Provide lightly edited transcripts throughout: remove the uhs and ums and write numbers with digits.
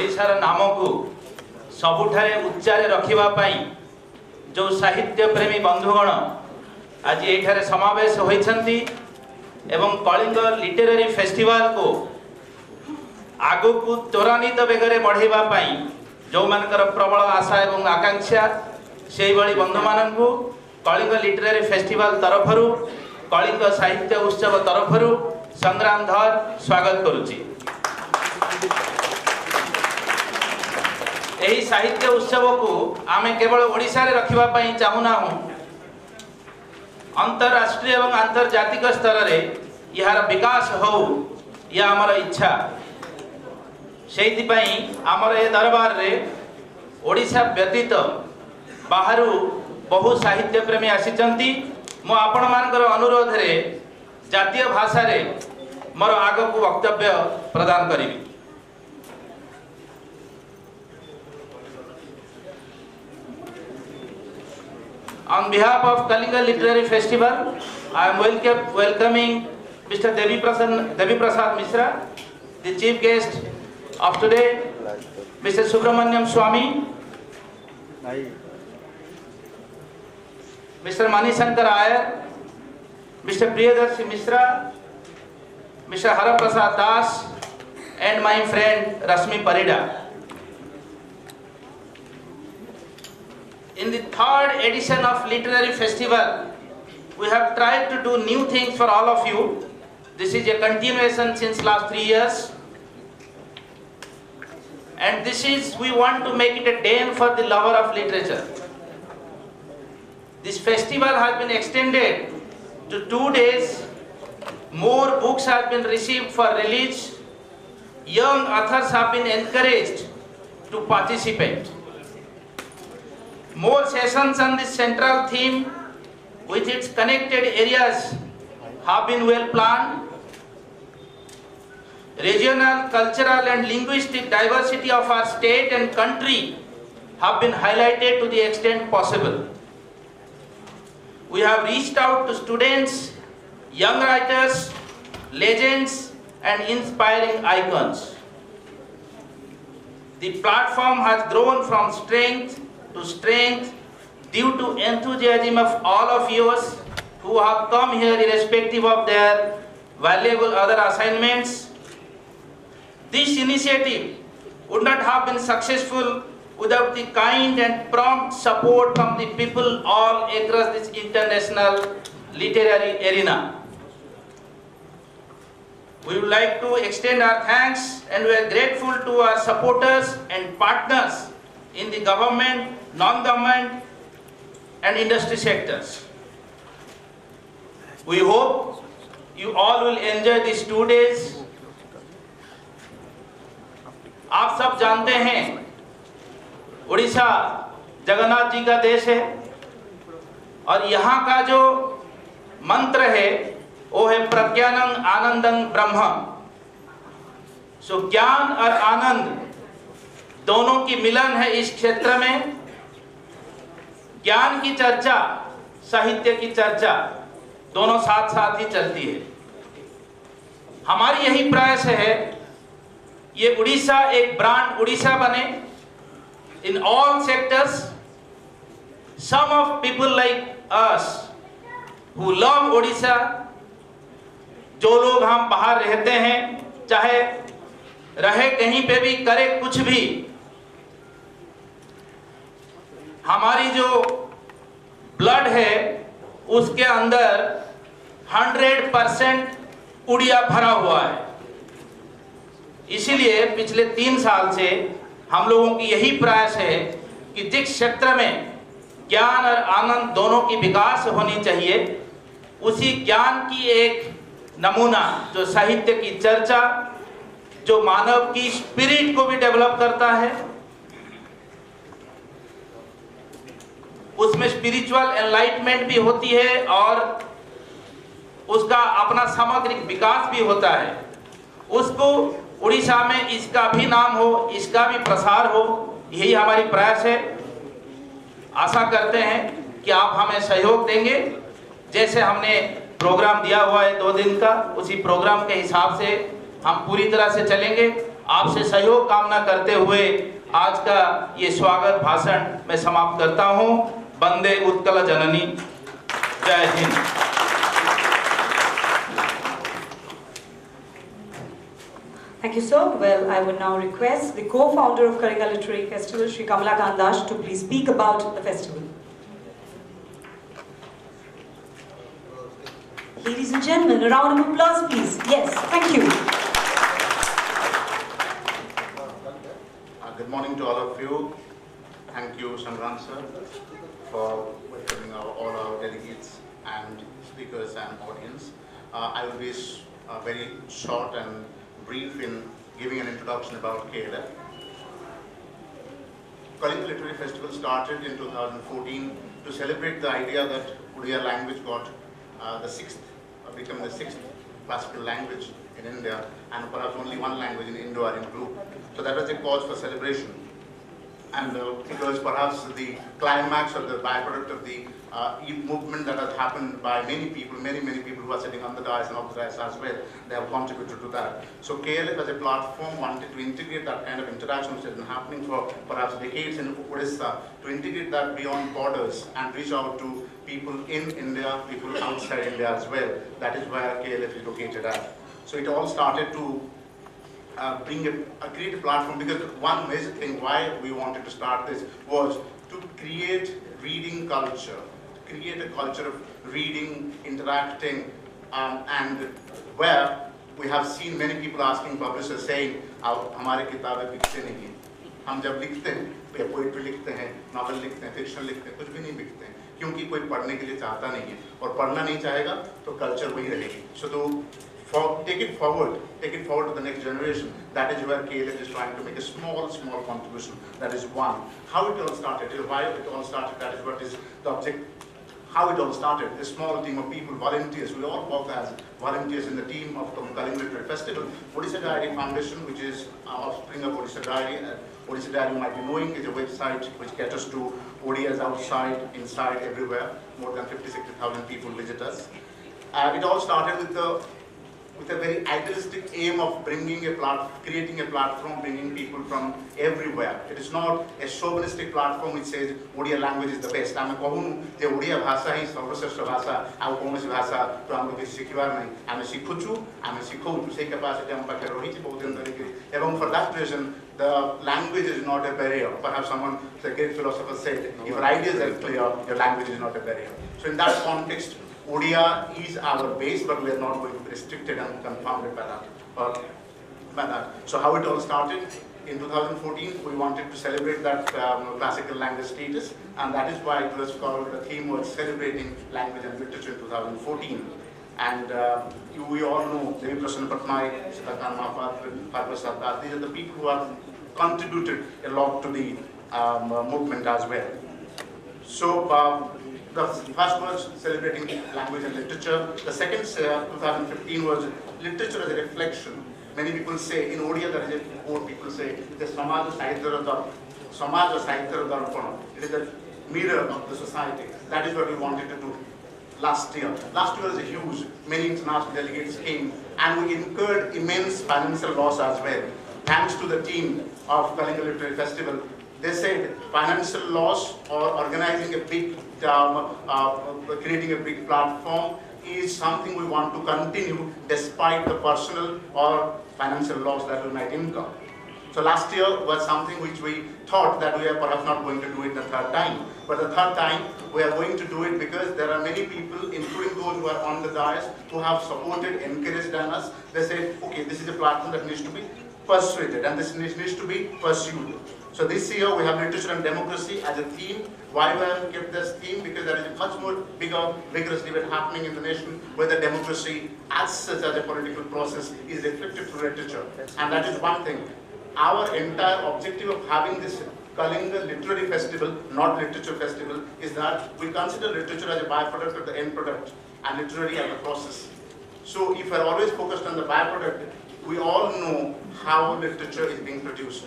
ओडिशार नाम को सबुठारे उच्चारे रखिबा पाई जो साहित्य प्रेमी बंधुगण आज ये समावेश होइछंती एवं कलिंग लिटरेरी फेस्टिवल को आगु को त्वरान्वित बेगरे बढ़ाइबा पाई जो मानकर प्रबल आशा एवं आकांक्षा से भली बंधु माननकु कलिंग लिटरेरी फेस्टिवल तरफरु कलिंग साहित्य उत्सव तरफरु संग्राम धर स्वागत करुची। यही साहित्य उत्सव को आमे केवल ओडिशा रे रखिबा पई चाहुना हूं, अंतरराष्ट्रीय एवं अंतर्जातिक स्तर रे यार विकास हो या हमर इच्छा। सेति पई हमर ए दरबार रे ओडिशा व्यतीत बाहरु बहु साहित्य प्रेमी आसीचंती। मो आपण मानकर अनुरोध रे जातीय भाषा रे मोर आग को वक्तव्य प्रदान करिवि। On behalf of Kalinga Literary Festival, I am welcoming Mr. Devi Prasad Mishra, the chief guest of today, Mr. Subramaniam Swamy, Mr. Mani Shankar Iyer, Mr. Priyadarshi Mishra, Mr. Haraprasad Das, and my friend Rashmi Parida. In the third edition of Literary Festival, we have tried to do new things for all of you. This is a continuation since last 3 years. And we want to make it a den for the lover of literature. This festival has been extended to 2 days. More books have been received for release. Young authors have been encouraged to participate. More sessions on this central theme with its connected areas have been well planned. Regional, cultural and linguistic diversity of our state and country have been highlighted to the extent possible. We have reached out to students, young writers, legends and inspiring icons. The platform has grown from strength to strength due to enthusiasm of all of yours who have come here irrespective of their valuable other assignments. This initiative would not have been successful without the kind and prompt support from the people all across this international literary arena. We would like to extend our thanks and we are grateful to our supporters and partners in the government, non-government and industry sectors. We hope you all will enjoy these 2 days. आप सब जानते हैं उड़ीसा जगन्नाथ जी का देश है और यहाँ का जो मंत्र है वो है प्रज्ञानं आनंदं ब्रह्म। सो ज्ञान और आनंद दोनों की मिलन है इस क्षेत्र में। ज्ञान की चर्चा, साहित्य की चर्चा दोनों साथ साथ ही चलती है। हमारी यही प्रयास है ये उड़ीसा एक ब्रांड उड़ीसा बने in all sectors. Some of people like us who love Orissa, जो लोग हम बाहर रहते हैं, चाहे रहे कहीं पे भी, करे कुछ भी, हमारी जो ब्लड है उसके अंदर 100% उड़िया भरा हुआ है। इसीलिए पिछले 3 साल से हम लोगों की यही प्रयास है कि जिस क्षेत्र में ज्ञान और आनंद दोनों की विकास होनी चाहिए, उसी ज्ञान की एक नमूना जो साहित्य की चर्चा, जो मानव की स्पिरिट को भी डेवलप करता है, उसमें स्पिरिचुअल एनलाइटमेंट भी होती है और उसका अपना सामग्रिक विकास भी होता है। उसको उड़ीसा में इसका भी नाम हो, इसका भी प्रसार हो, यही हमारी प्रयास है। आशा करते हैं कि आप हमें सहयोग देंगे। जैसे हमने प्रोग्राम दिया हुआ है 2 दिन का, उसी प्रोग्राम के हिसाब से हम पूरी तरह से चलेंगे। आपसे सहयोग कामना करते हुए आज का ये स्वागत भाषण मैं समाप्त करता हूँ। वंदे उत्कल जननी। जय Hind. Thank you, sir. Well, I would now request the co-founder of Kalinga Literary Festival, Shri Kamalakant Das, to please speak about the festival. Ladies and gentlemen, a round of applause, please. Yes, thank you. Good morning to all of you. Thank you, Sangran sir, for welcoming all our delegates and speakers and audience. I will be very short and brief in giving an introduction about KLF. Kalinga Literary Festival started in 2014 to celebrate the idea that Odia language got become the sixth classical language in India, and perhaps only one language in Indo-Aryan group. So that was a cause for celebration. And it was perhaps the climax or the byproduct of the movement that has happened by many people who are sitting on the dais and off the dais as well. They have contributed to that. So KLF as a platform wanted to integrate that kind of interaction which has been happening for perhaps decades in Odisha, to integrate that beyond borders and reach out to people in India, people outside India as well. That is where KLF is located at. So it all started to create a platform, because one major thing why we wanted to start this was to create reading culture, to create a culture of reading, interacting, and where we have seen many people asking publishers saying, हमारे किताबें बिकते नहीं हैं, हम जब लिखते हैं poetry लिखते हैं, नॉवल लिखते हैं, फिक्शन लिखते हैं, कुछ भी नहीं बिकते हैं, क्योंकि कोई पढ़ने के लिए चाहता नहीं है, और पढ़ना नहीं चाहेगा तो कल्चर वही रहेगी. So take it forward to the next generation. That is where KLF is trying to make a small contribution. That is one. How it all started, why it all started, that is what is the object. How it all started, a small team of people, volunteers. We all work as volunteers in the team of Kalinga Literary Festival. Odisha Diary Foundation, which is offspring of Odisha Diary. Odisha Diary, you might be knowing, is a website which caters to Odias outside, inside, everywhere. More than 50,000-60,000 people visit us. It all started with a very idealistic aim of creating a platform, bringing people from everywhere. It is not a chauvinistic platform which says Odia language is the best. I am कहूँ जे Odia भाषा ही सर्वश्रेष्ठ भाषा, आउ कौन सी भाषा तो हमको किसी सीखिबार नहीं. आमे सीखुचु, आमे सीखौचु. सेही capacity हम पाखे रही थी बहुत दिन तरीके. एवं for that reason, the language is not a barrier. Perhaps someone, the great philosopher said, if your ideas are clear, your language is not a barrier. So in that context, Odia is our base, but we are not going to be restricted and confounded by that. So how it all started? In 2014, we wanted to celebrate that classical language status, and that is why it was called, the theme was celebrating language and literature in 2014. And we all know Devi Prasanna Patnaik, Sitakan Mahapat, Prasad Das. These are the people who have contributed a lot to the movement as well. So the first was celebrating language and literature. The second, 2015, was literature as a reflection. Many people say, in Odia there is a quote, people say, the Samaj Sahitya Darpana. It is the mirror of the society. That is what we wanted to do last year. Last year was a huge, many international delegates came, and we incurred immense financial loss as well. Thanks to the team of Kalinga Literary Festival, they said financial loss or organizing a big, creating a big platform is something we want to continue despite the personal or financial loss that we might incur. So last year was something which we thought that we are perhaps not going to do it the third time. But the third time we are going to do it because there are many people, including those who are on the dais, who have supported, encouraged us. They said, okay, this is a platform that needs to be persuaded and this needs to be pursued. So this year we have literature and democracy as a theme. Why we have kept this theme? Because there is a much more bigger, vigorous debate happening in the nation where the democracy as such as a political process is reflected through literature. And that is one thing. Our entire objective of having this Kalinga Literary Festival, not Literature Festival, is that we consider literature as a byproduct of the end product and literary as a process. So if we are always focused on the byproduct, we all know how literature is being produced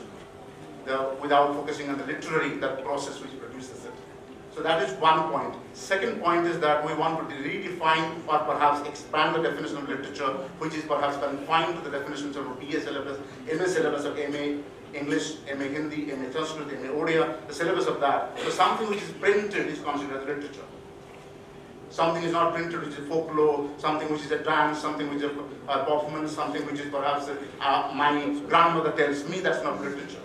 without focusing on the literary, that process which produces it. So that is one point. Second point is that we want to redefine or perhaps expand the definition of literature, which is perhaps confined to the definitions of BA syllabus, MA syllabus of MA English, MA Hindi, MA Sanskrit, MA Odia, the syllabus of that. So something which is printed is considered as literature. Something is not printed, which is folklore, something which is a dance, something which is a performance, something which is perhaps my grandmother tells me, that's not literature.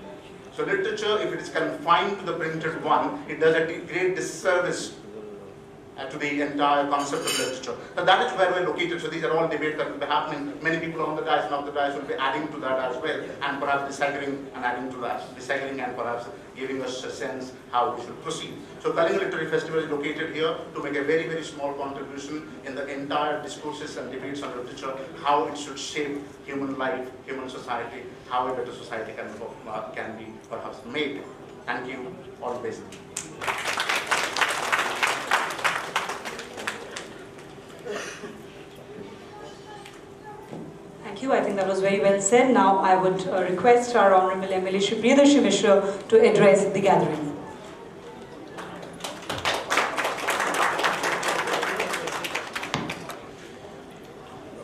So literature, if it is confined to the printed one, it does a great disservice to the entire concept of literature. So that is where we're located. So these are all debates that will be happening. Many people on the dais and off the dais will be adding to that as well, and perhaps disagreeing and adding to that, disagreeing and perhaps giving us a sense how we should proceed. So Kalinga Literary Festival is located here to make a very, very small contribution in the entire discourses and debates on literature, how it should shape human life, human society, how a better society can be perhaps made. Thank you. All the best. Thank you. I think that was very well said. Now I would request our Honorable MLA Shri Priyadarshi Mishra to address the gathering.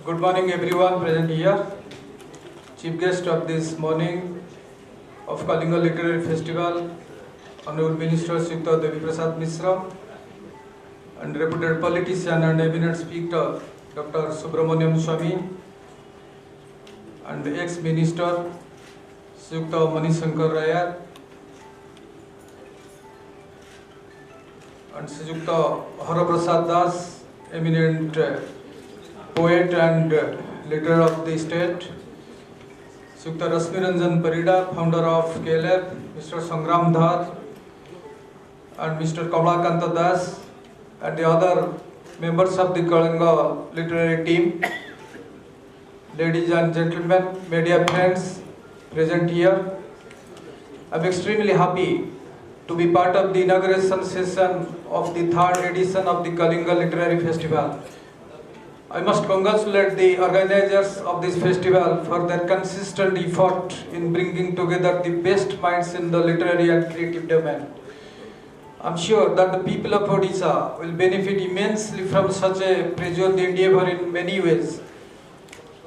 Good morning everyone present here. Chief guest of this morning of Kalinga Literary Festival, Honorable Minister Sukta Devi Prasad Mishra, and reputed politician and eminent speaker Dr. Subramaniam Swamy, and ex-minister Sukta Manishankar Rayar, and Sukta Haraprasad Das, eminent poet and leader of the state, Sukta Rasmiranjan Parida, founder of KLF, Mr. Sangram Dhar, and Mr. Kamalakanta Das, and the other members of the Kalinga literary team, ladies and gentlemen, media friends present here. I'm extremely happy to be part of the inauguration session of the third edition of the Kalinga Literary Festival. I must congratulate the organizers of this festival for their consistent effort in bringing together the best minds in the literary and creative domain. I'm sure that the people of Odisha will benefit immensely from such a praiseworthy endeavor in many ways.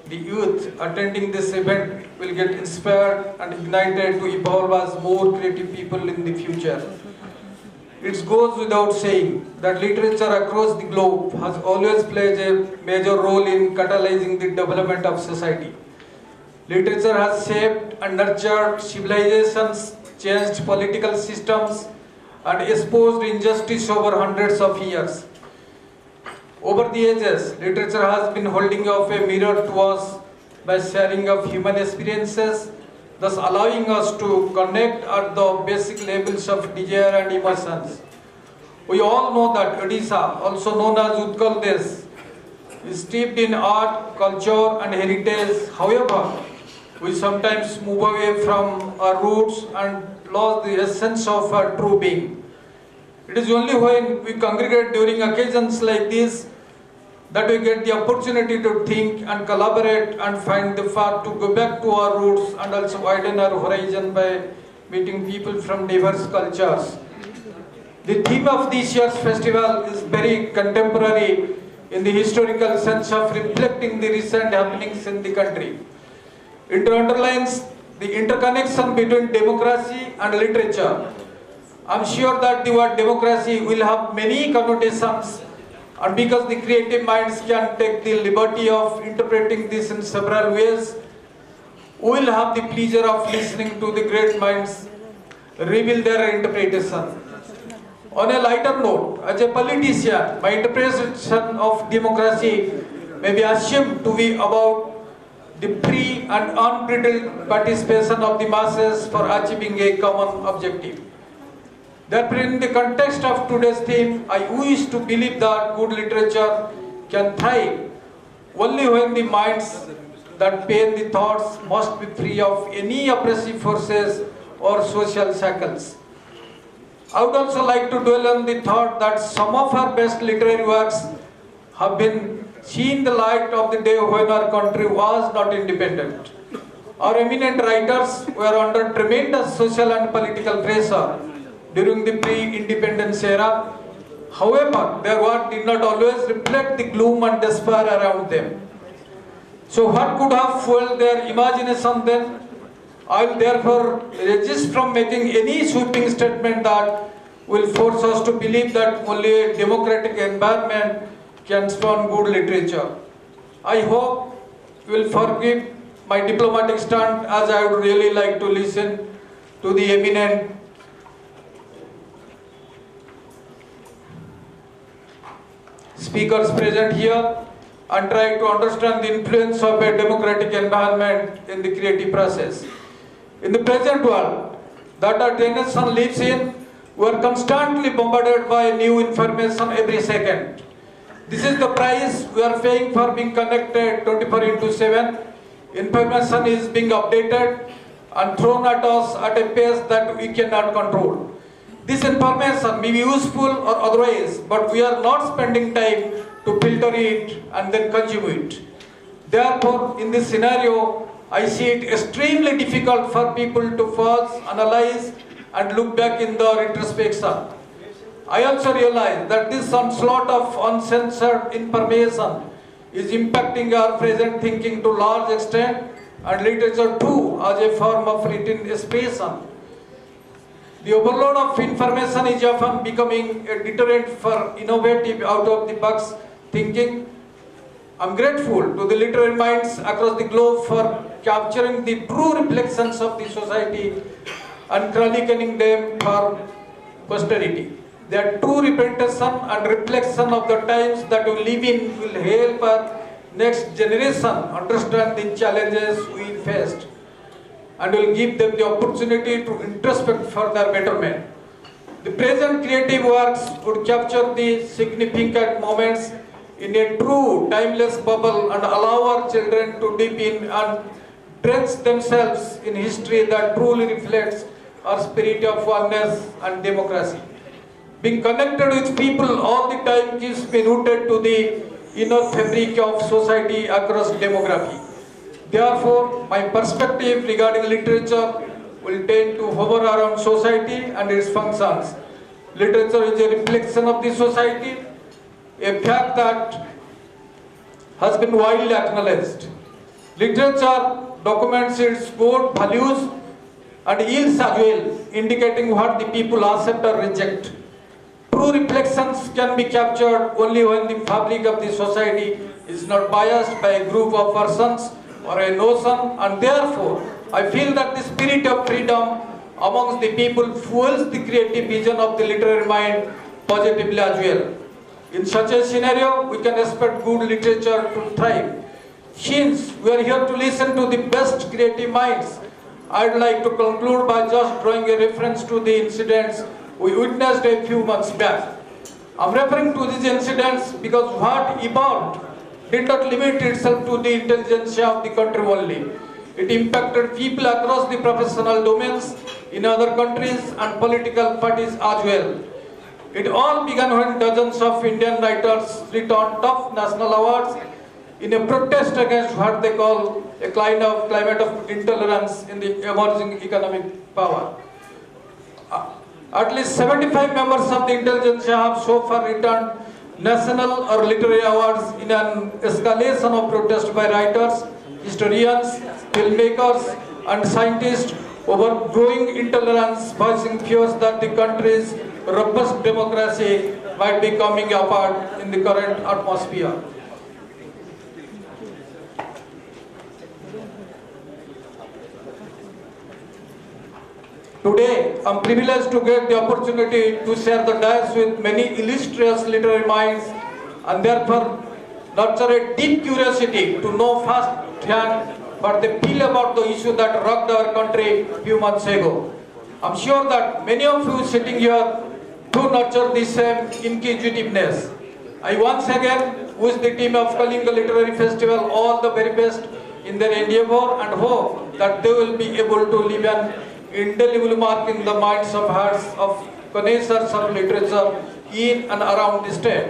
The youth attending this event will get inspired and ignited to evolve as more creative people in the future. It goes without saying that literature across the globe has always played a major role in catalyzing the development of society. Literature has shaped and nurtured civilizations, changed political systems, and exposed injustice over hundreds of years. Over the ages, literature has been holding up a mirror to us by sharing of human experiences, thus allowing us to connect at the basic levels of desire and emotions. We all know that Odisha, also known as Utkal Desh, is steeped in art, culture and heritage. However, we sometimes move away from our roots and lose the essence of our true being. It is only when we congregate during occasions like this that we get the opportunity to think and collaborate and find the path to go back to our roots and also widen our horizon by meeting people from diverse cultures. The theme of this year's festival is very contemporary in the historical sense of reflecting the recent happenings in the country. It underlines the interconnection between democracy and literature. I'm sure that the word democracy will have many connotations, and because the creative minds can take the liberty of interpreting this in several ways, we will have the pleasure of listening to the great minds reveal their interpretation. On a lighter note, as a politician, my interpretation of democracy may be assumed to be about the free and unbridled participation of the masses for achieving a common objective. Therefore, in the context of today's theme, I wish to believe that good literature can thrive only when the minds that pen the thoughts must be free of any oppressive forces or social shackles. I would also like to dwell on the thought that some of our best literary works have been seen the light of the day when our country was not independent. Our eminent writers were under tremendous social and political pressure during the pre-independence era. However, their work did not always reflect the gloom and despair around them. So what could have fueled their imagination then? I will therefore resist from making any sweeping statement that will force us to believe that only a democratic environment can spawn good literature. I hope you will forgive my diplomatic stunt, as I would really like to listen to the eminent speakers present here and try to understand the influence of a democratic environment in the creative process. In the present world that our generation lives in, we are constantly bombarded by new information every second. This is the price we are paying for being connected 24/7. Information is being updated and thrown at us at a pace that we cannot control. This information may be useful or otherwise, but we are not spending time to filter it and then consume it. Therefore, in this scenario, I see it extremely difficult for people to pause, analyze, and look back in the retrospection. I also realize that this onslaught of uncensored information is impacting our present thinking to large extent, and literature too as a form of written expression. The overload of information is often becoming a deterrent for innovative out-of-the-box thinking. I'm grateful to the literary minds across the globe for capturing the true reflections of the society and chronicling them for posterity. Their true representation and reflection of the times that we live in will help our next generation understand the challenges we faced and will give them the opportunity to introspect for their betterment. The present creative works would capture the significant moments in a true timeless bubble and allow our children to dip in and drench themselves in history that truly reflects our spirit of oneness and democracy. Being connected with people all the time keeps me rooted to the inner fabric of society across demography. Therefore, my perspective regarding literature will tend to hover around society and its functions. Literature is a reflection of the society, a fact that has been widely acknowledged. Literature documents its good values and ills as well, indicating what the people accept or reject. True reflections can be captured only when the fabric of the society is not biased by a group of persons or a notion, and therefore I feel that the spirit of freedom amongst the people fuels the creative vision of the literary mind positively as well. In such a scenario, we can expect good literature to thrive. Since we are here to listen to the best creative minds, I'd like to conclude by just drawing a reference to the incidents we witnessed a few months back. I'm referring to these incidents because what evolved did not limit itself to the intelligentsia of the country only. It impacted people across the professional domains in other countries and political parties as well. It all began when dozens of Indian writers returned top national awards in a protest against what they call a climate of intolerance in the emerging economic power. At least 75 members of the intelligentsia have so far returned national or literary awards in an escalation of protest by writers, historians, filmmakers, and scientists over growing intolerance, voicing fears that the country's robust democracy might be coming apart in the current atmosphere. Today, I'm privileged to get the opportunity to share the dais with many illustrious literary minds and therefore nurture a deep curiosity to know firsthand what they feel about the issue that rocked our country a few months ago. I'm sure that many of you sitting here do nurture the same inquisitiveness. I once again wish the team of Kalinga Literary Festival all the very best in their endeavor and hope that they will be able to leave an indelible mark in the minds of hearts of connoisseurs of literature in and around the state.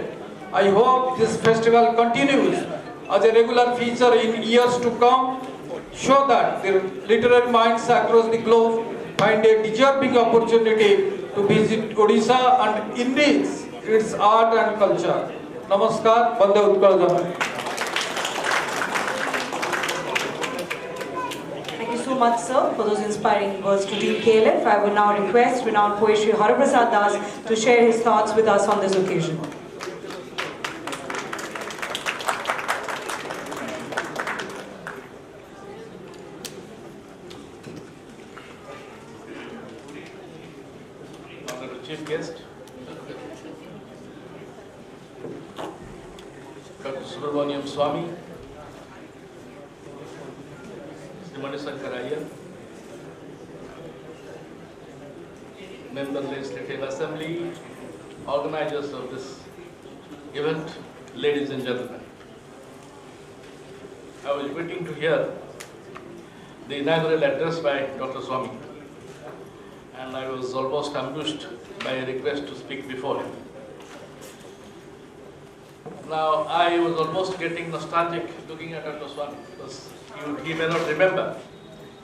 I hope this festival continues as a regular feature in years to come, so that the literary minds across the globe find a deserving opportunity to visit Odisha and enrich its art and culture. Namaskar, Bande Utkal Janai. Thank you so much, sir, for those inspiring words to Team KLF. I would now request renowned poet Shri Haraprasad Das to share his thoughts with us on this occasion. Honorable Chief Guest, Dr. Subramaniam Swamy, Sri Manisankar Iyer, Member Legislative Assembly, organizers of this event, ladies and gentlemen. I was waiting to hear the inaugural address by Dr. Swamy, and I was almost ambushed by a request to speak before him. Now, I was almost getting nostalgic looking at Dr. Swamy because he may not remember.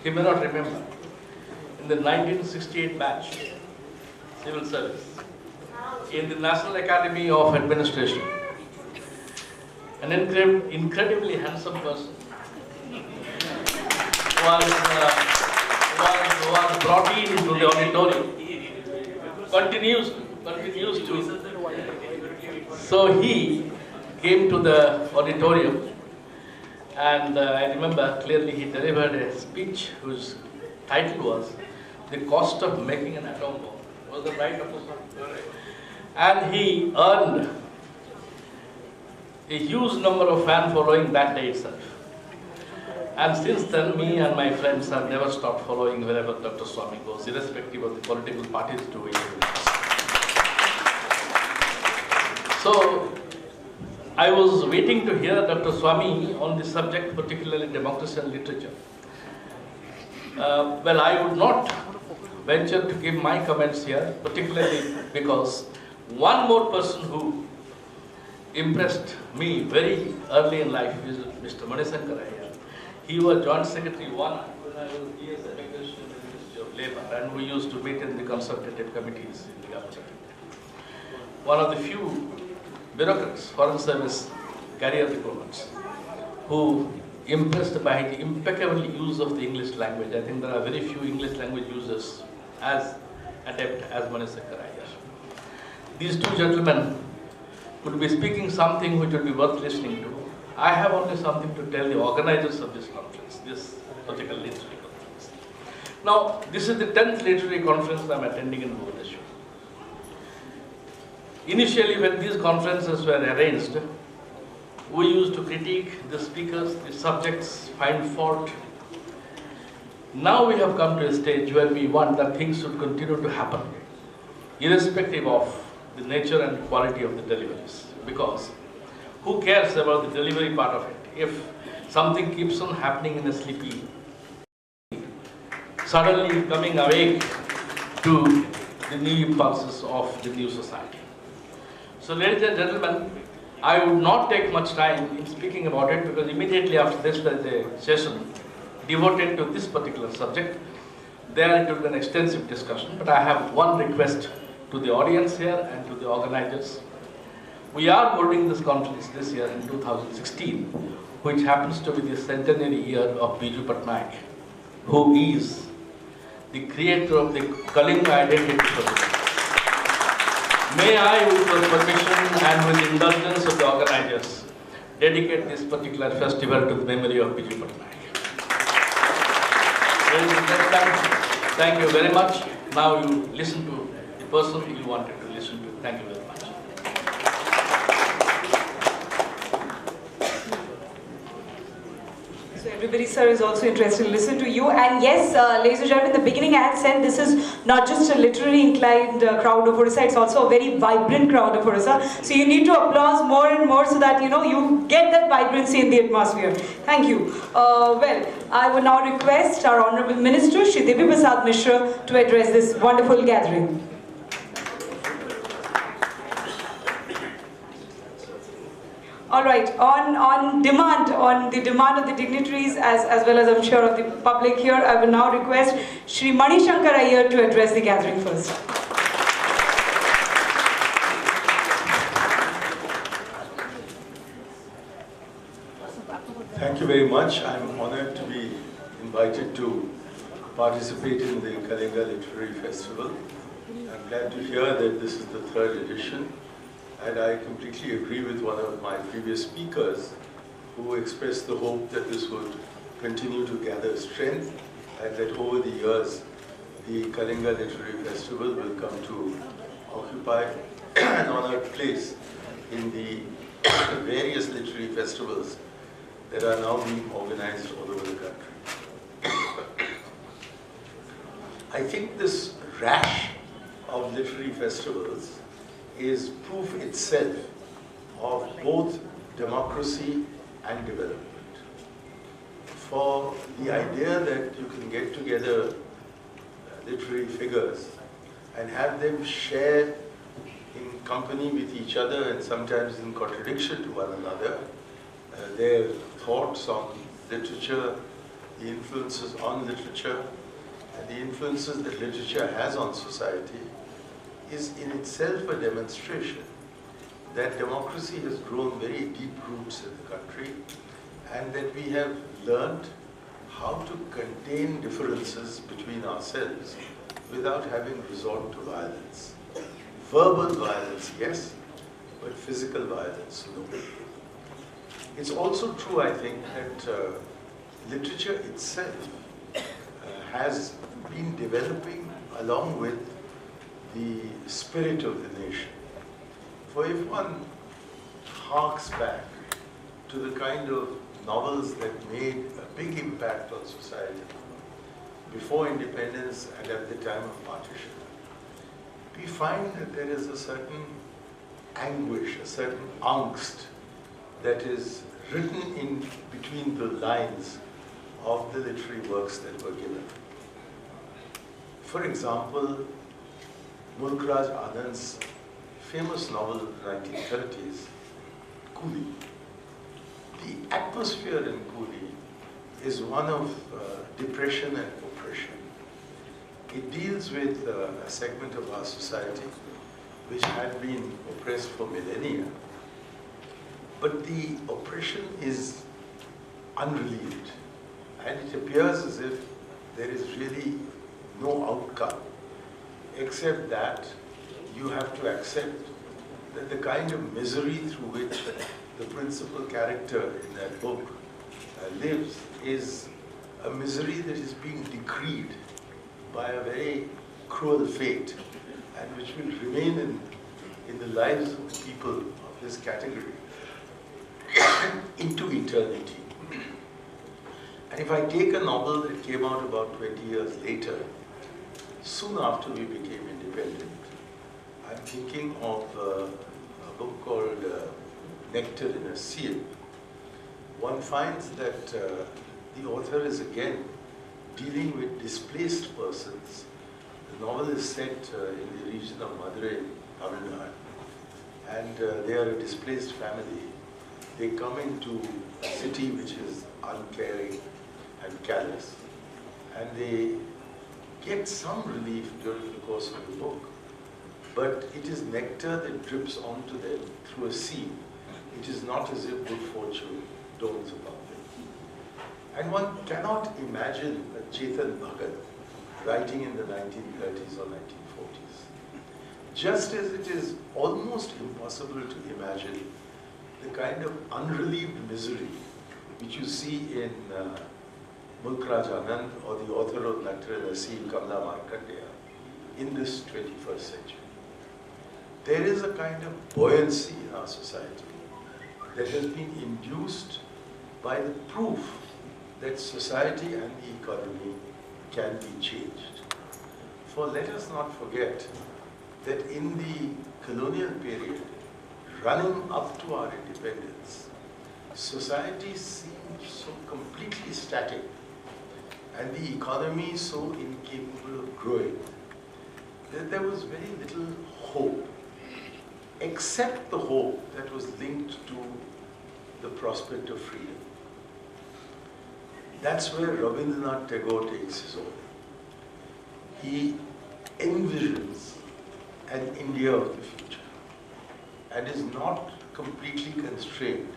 He may not remember. In the 1968 batch, civil service, in the National Academy of Administration, an incredibly handsome person was brought into the auditorium, continues to. So he came to the auditorium, and I remember clearly he delivered a speech whose title was "The Cost of Making an Atom Bomb." Was that right, Dr. Swamy? And he earned a huge number of fan following that day itself. And since then, me and my friends have never stopped following wherever Dr. Swamy goes, irrespective of the political parties to which he belongs. So, I was waiting to hear Dr. Swamy on the subject, particularly democracy and literature. Well, I would not venture to give my comments here, particularly because one more person who impressed me very early in life is Mr. Manisankar Iyer. He was Joint Secretary 1 when I was DS Administration in the Ministry of Labour, and we used to meet in the consultative committees in the government. One of the few bureaucrats, foreign service career recruitments, who impressed by the impeccable use of the English language. I think there are very few English language users as adept as Manisankar Iyer. These two gentlemen would be speaking something which would be worth listening to. I have only something to tell the organizers of this conference, this particular literary conference. Now, this is the 10th literary conference I am attending in Bhubaneswar. Initially, when these conferences were arranged, we used to critique the speakers, the subjects, find fault. Now we have come to a stage where we want that things should continue to happen, irrespective of the nature and quality of the deliveries. Because who cares about the delivery part of it if something keeps on happening in a sleepy, suddenly coming awake to the new impulses of the new society. So, ladies and gentlemen, I would not take much time in speaking about it because immediately after this there is a session devoted to this particular subject. There it will be an extensive discussion, but I have one request to the audience here and to the organizers. We are holding this conference this year in 2016, which happens to be the centenary year of Biju Patnaik, who is the creator of the Kalinga identity program. May I, with your permission and with the indulgence of the organizers, dedicate this particular festival to the memory of Biju Patnaik. Ladies and gentlemen, thank you very much. Now you listen to the person you wanted to listen to. Thank you very much. Everybody, sir, is also interested to listen to you. And yes, ladies and gentlemen, in the beginning I had said this is not just a literary inclined crowd of Orissa, it's also a very vibrant crowd of Orissa. So you need to applaud more and more so that, you get that vibrancy in the atmosphere. Thank you. Well, I would now request our Honorable Minister, Shri Devi Prasad Mishra, to address this wonderful gathering. All right, on the demand of the dignitaries as well as I'm sure of the public here, I will now request Shri Manishankar Iyer to address the gathering first. you very much. I'm honored to be invited to participate in the Kalinga Literary Festival. I'm glad to hear that this is the 3rd edition, and I completely agree with one of my previous speakers who expressed the hope that this would continue to gather strength and that over the years the Kalinga Literary Festival will come to occupy an honored place in the various literary festivals that are now being organized all over the country. I think this rash of literary festivals is proof itself of both democracy and development. For the idea that you can get together literary figures and have them share in company with each other and sometimes in contradiction to one another, their thoughts on literature, the influences on literature, and the influences that literature has on society is in itself a demonstration that democracy has grown very deep roots in the country and that we have learned how to contain differences between ourselves without having resort to violence. Verbal violence, yes, but physical violence, no. It's also true, I think, that literature itself has been developing along with the spirit of the nation. For if one harks back to the kind of novels that made a big impact on society before independence and at the time of partition, we find that there is a certain anguish, a certain angst that is written in between the lines of the literary works that were given. For example, Mulk Raj Anand's famous novel of the 1930s, Coolie. The atmosphere in Coolie is one of depression and oppression. It deals with a segment of our society which had been oppressed for millennia, but the oppression is unrelieved, and it appears as if there is really no outcome except that you have to accept that the kind of misery through which the principal character in that book lives is a misery that is being decreed by a very cruel fate and which will remain in the lives of the people of this category into eternity. And if I take a novel that came out about 20 years later, soon after we became independent, I'm thinking of a book called Nectar in a Seal. One finds that the author is again dealing with displaced persons. The novel is set in the region of Madurai, Tamil Nadu, and they are a displaced family. They come into a city which is uncaring and callous, and they get some relief during the course of the book, but it is nectar that drips onto them through a seal. It is not as if good fortune dawns upon them. And one cannot imagine a Chetan Bhagat writing in the 1930s or 1940s. Just as it is almost impossible to imagine the kind of unrelieved misery which you see in Mulk Raj Anand or the author of Nectar in a Seal, Kamla Markandeya, in this 21st century. There is a kind of buoyancy in our society that has been induced by the proof that society and the economy can be changed. For let us not forget that in the colonial period, running up to our independence, society seemed so completely static and the economy so incapable of growing that there was very little hope, except the hope that was linked to the prospect of freedom. That's where Rabindranath Tagore takes his own. He envisions an India of the future and is not completely constrained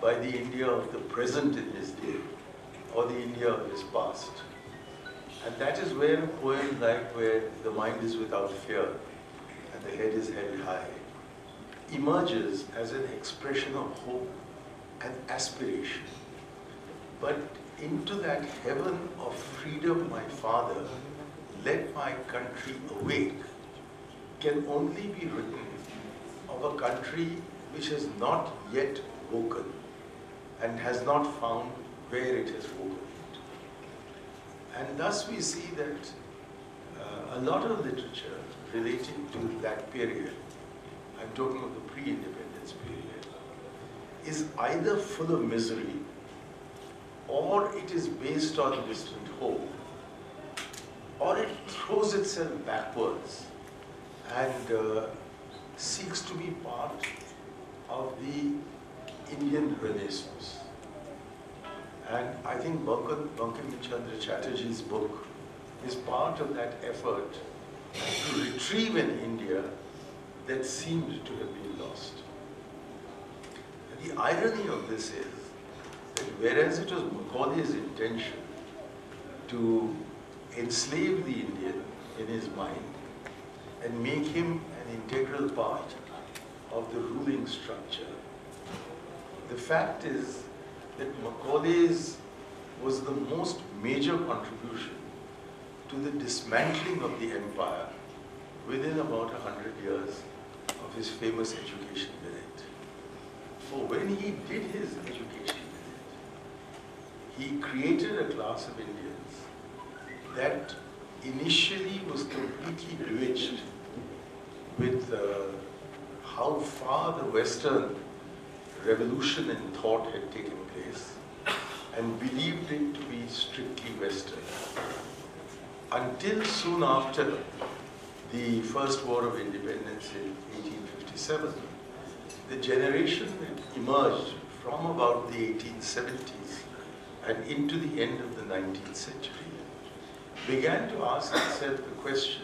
by the India of the present in his day or the India of his past. And that is where a poem like Where the Mind is Without Fear and the Head is Held High emerges as an expression of hope and aspiration. But into that heaven of freedom, my father, let my country awake, can only be written of a country which has not yet woken and has not found where it has woken. And thus we see that a lot of literature relating to that period, I'm talking of the pre-independence period, is either full of misery or it is based on distant hope, or it throws itself backwards and seeks to be part of the Indian Renaissance. And I think Bankim Chandra Chatterjee's book is part of that effort to retrieve an India that seemed to have been lost. And the irony of this is that whereas it was Macaulay's intention to enslave the Indian in his mind and make him an integral part of the ruling structure, the fact is that Macaulay's was the most major contribution to the dismantling of the empire within about 100 years of his famous Education Minute. For when he did his Education Minute, he created a class of Indians that initially was completely bewitched with how far the Western revolution in thought had taken place and believed it to be strictly Western. Until soon after the First War of Independence in 1857, the generation that emerged from about the 1870s and into the end of the 19th century began to ask itself the question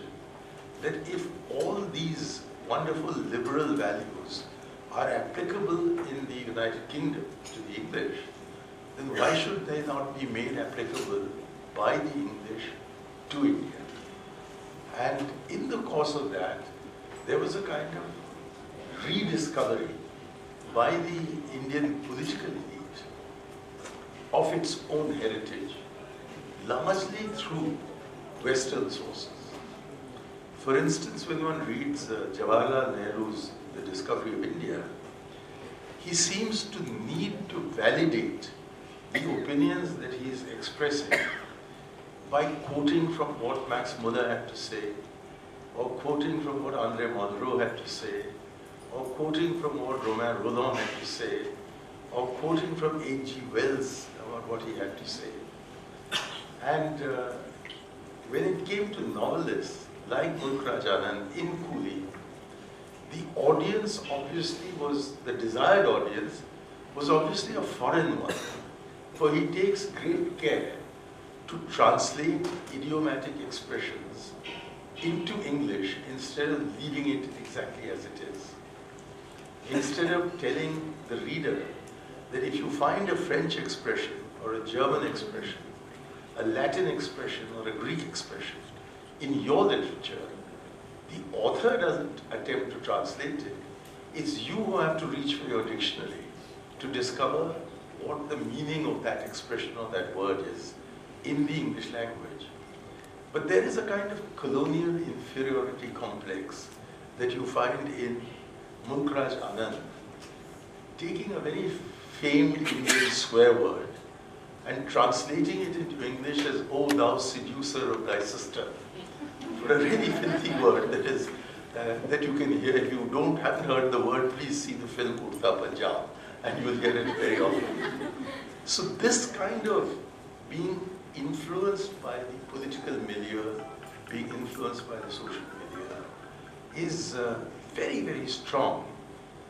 that if all these wonderful liberal values are applicable in the United Kingdom to the English, then why should they not be made applicable by the English to India? And in the course of that, there was a kind of rediscovery by the Indian political elite of its own heritage, largely through Western sources. For instance, when one reads Jawaharlal Nehru's The Discovery of India, he seems to need to validate the opinions that he is expressing by quoting from what Max Muller had to say, or quoting from what André Malraux had to say, or quoting from what Romain Rolland had to say, or quoting from H.G. Wells about what he had to say. And when it came to novelists like Mulk-Raj Anand in Coolie, the audience obviously was, the desired audience was obviously a foreign one, for he takes great care to translate idiomatic expressions into English instead of leaving it exactly as it is. Instead of telling the reader that if you find a French expression or a German expression, a Latin expression or a Greek expression in your literature, the author doesn't attempt to translate it. It's you who have to reach for your dictionary to discover what the meaning of that expression or that word is in the English language. But there is a kind of colonial inferiority complex that you find in Mulk-Raj Anand, taking a very famed Indian swear word and translating it into English as, "O thou seducer of thy sister," for a really filthy word that is that you can hear. If you haven't heard the word, please see the film Urta Punjab, and you will hear it very often. So this kind of being influenced by the political milieu, being influenced by the social milieu, is very, very strong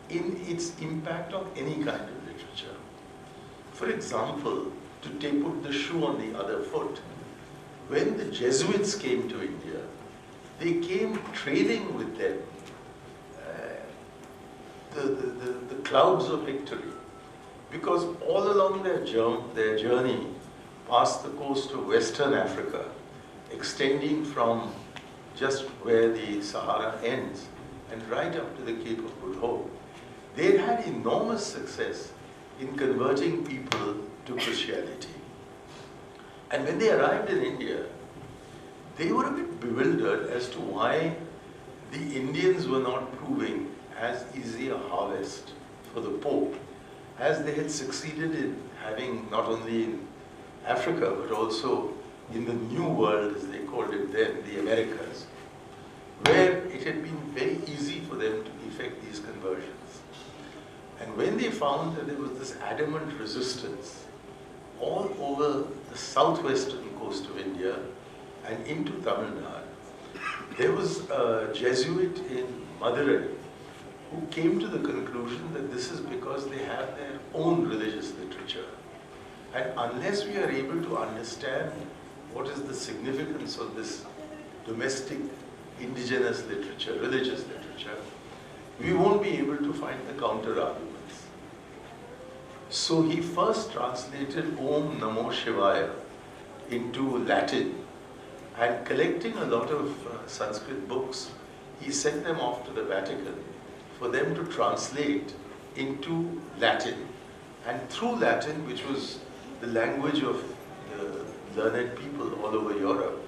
in its impact on any kind of literature. For example, to put the shoe on the other foot, when the Jesuits came to India, they came trailing with them the clouds of victory. because all along their journey past the coast of Western Africa, extending from just where the Sahara ends and right up to the Cape of Good Hope, they had enormous success in converting people to Christianity. And when they arrived in India, they were a bit bewildered as to why the Indians were not proving as easy a harvest for the Pope as they had succeeded in having not only in Africa but also in the New World, as they called it then, the Americas, where it had been very easy for them to effect these conversions. And when they found that there was this adamant resistance all over the southwestern coast of India and into Tamil Nadu, there was a Jesuit in Madurai who came to the conclusion that this is because they have their own religious literature. And unless we are able to understand what is the significance of this domestic indigenous literature, religious literature, we won't be able to find the counter-arguments. So he first translated Om Namo Shivaya into Latin, and collecting a lot of Sanskrit books, he sent them off to the Vatican for them to translate into Latin. And through Latin, which was the language of the learned people all over Europe,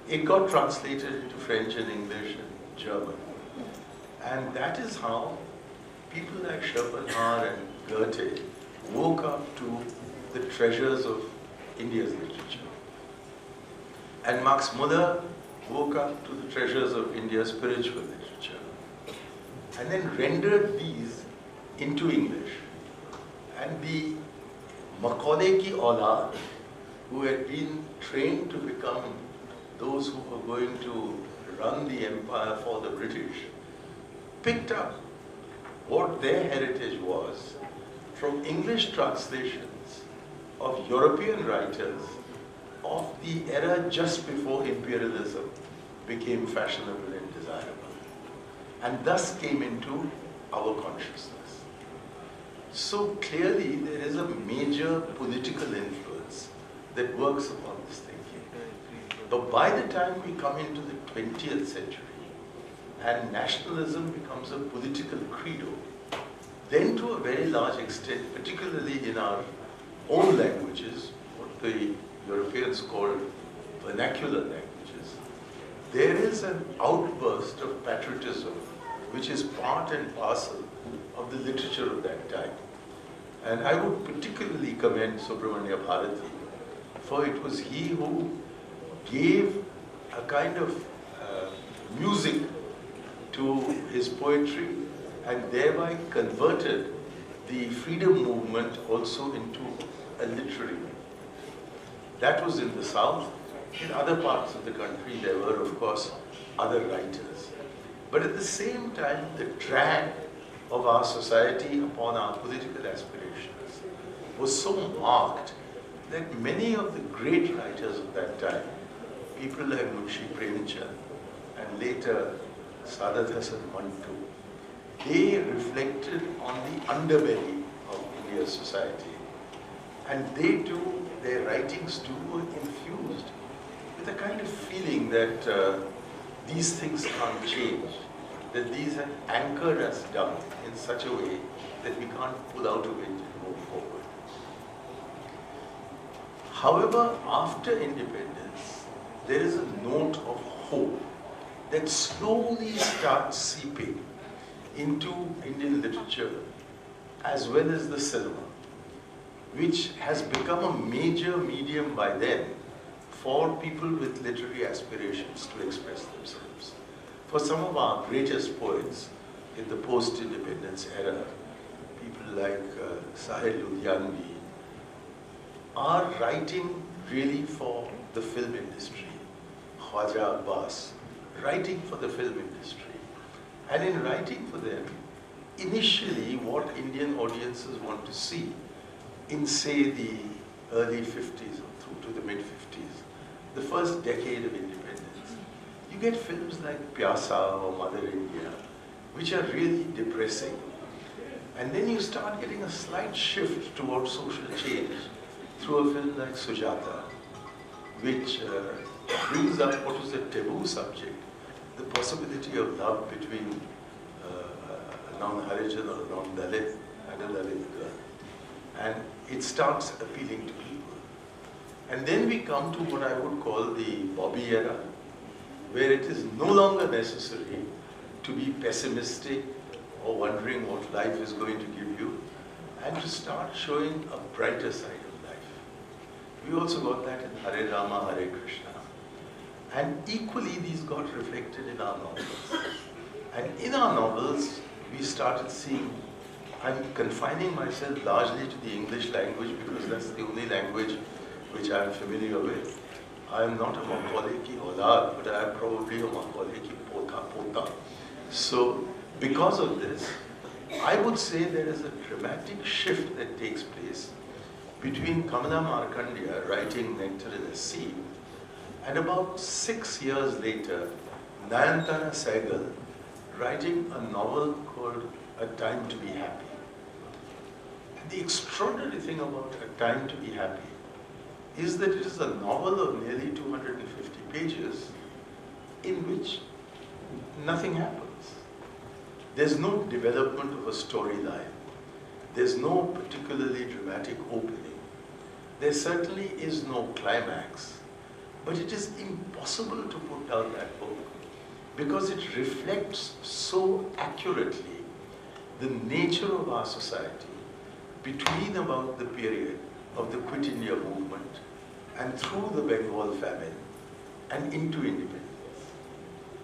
it got translated into French and English and German. And that is how people like Schopenhauer and Goethe woke up to the treasures of India's literature. And Max Muller woke up to the treasures of India's spiritual literature. And then rendered these into English. And the Macaulay ki Aulad, who had been trained to become those who were going to run the empire for the British, picked up what their heritage was from English translations of European writers of the era just before imperialism became fashionable and desirable, and thus came into our consciousness. So clearly there is a major political influence that works upon this thinking. But by the time we come into the 20th century and nationalism becomes a political credo, then to a very large extent, particularly in our own languages, what the Europeans called vernacular languages, there is an outburst of patriotism which is part and parcel of the literature of that time. And I would particularly commend Subramanya Bharati, for it was he who gave a kind of music to his poetry and thereby converted the freedom movement also into a literary movement. That was in the South. In other parts of the country there were, of course, other writers. But at the same time, the drag of our society upon our political aspirations was so marked that many of the great writers of that time, people like Munshi Premchand and later Saadat Hasan Manto, they reflected on the underbelly of India's society. And they too, their writings too, were infused with a kind of feeling that these things can't change, that these have anchored us down in such a way that we can't pull out of it and move forward. However, after independence, there is a note of hope that slowly starts seeping into Indian literature as well as the cinema, which has become a major medium by then for people with literary aspirations to express themselves. For some of our greatest poets in the post-independence era, people like Sahil Ludhianvi, are writing really for the film industry. Khwaja Abbas, writing for the film industry. And in writing for them, initially what Indian audiences want to see in, say, the early 50s or through to the mid-50s, the first decade of independence, you get films like Pyasa or Mother India, which are really depressing. And then you start getting a slight shift towards social change through a film like Sujata, which brings up what was a taboo subject, the possibility of love between a non-Harijan or a non-Dalit and a Dalit girl. And it starts appealing to people. And then we come to what I would call the Bobby era, where it is no longer necessary to be pessimistic or wondering what life is going to give you, and to start showing a brighter side of life. We also got that in Hare Rama, Hare Krishna. And equally these got reflected in our novels. And in our novels, we started seeing, I'm confining myself largely to the English language because that's the only language which I am familiar with. I am not a Macaulay ki aulad, but I am probably a Macaulay ki pota. So, because of this, I would say there is a dramatic shift that takes place between Kamala Markandeya writing Nectar in a Sea, and about 6 years later, Nayantara Sehgal writing a novel called A Time to Be Happy. And the extraordinary thing about A Time to Be Happy is that it is a novel of nearly 250 pages in which nothing happens. There's no development of a storyline. There's no particularly dramatic opening. There certainly is no climax. But it is impossible to put down that book because it reflects so accurately the nature of our society between about the period of the Quit India movement and through the Bengal famine and into independence.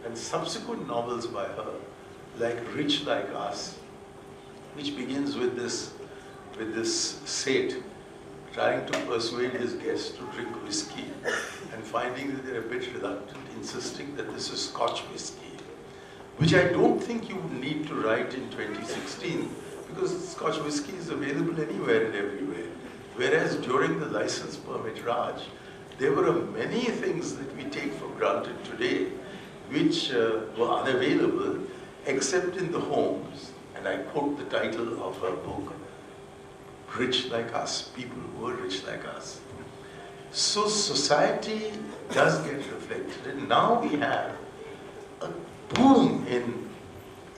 And subsequent novels by her, like Rich Like Us, which begins with this Seth trying to persuade his guests to drink whiskey and finding that they're a bit reluctant, insisting that this is Scotch whiskey, which I don't think you would need to write in 2016 because Scotch whiskey is available anywhere and everywhere. Whereas during the license permit Raj, there were many things that we take for granted today which were unavailable except in the homes. And I quote the title of her book, Rich Like Us, people who are rich like us. So society does get reflected, and now we have a boom in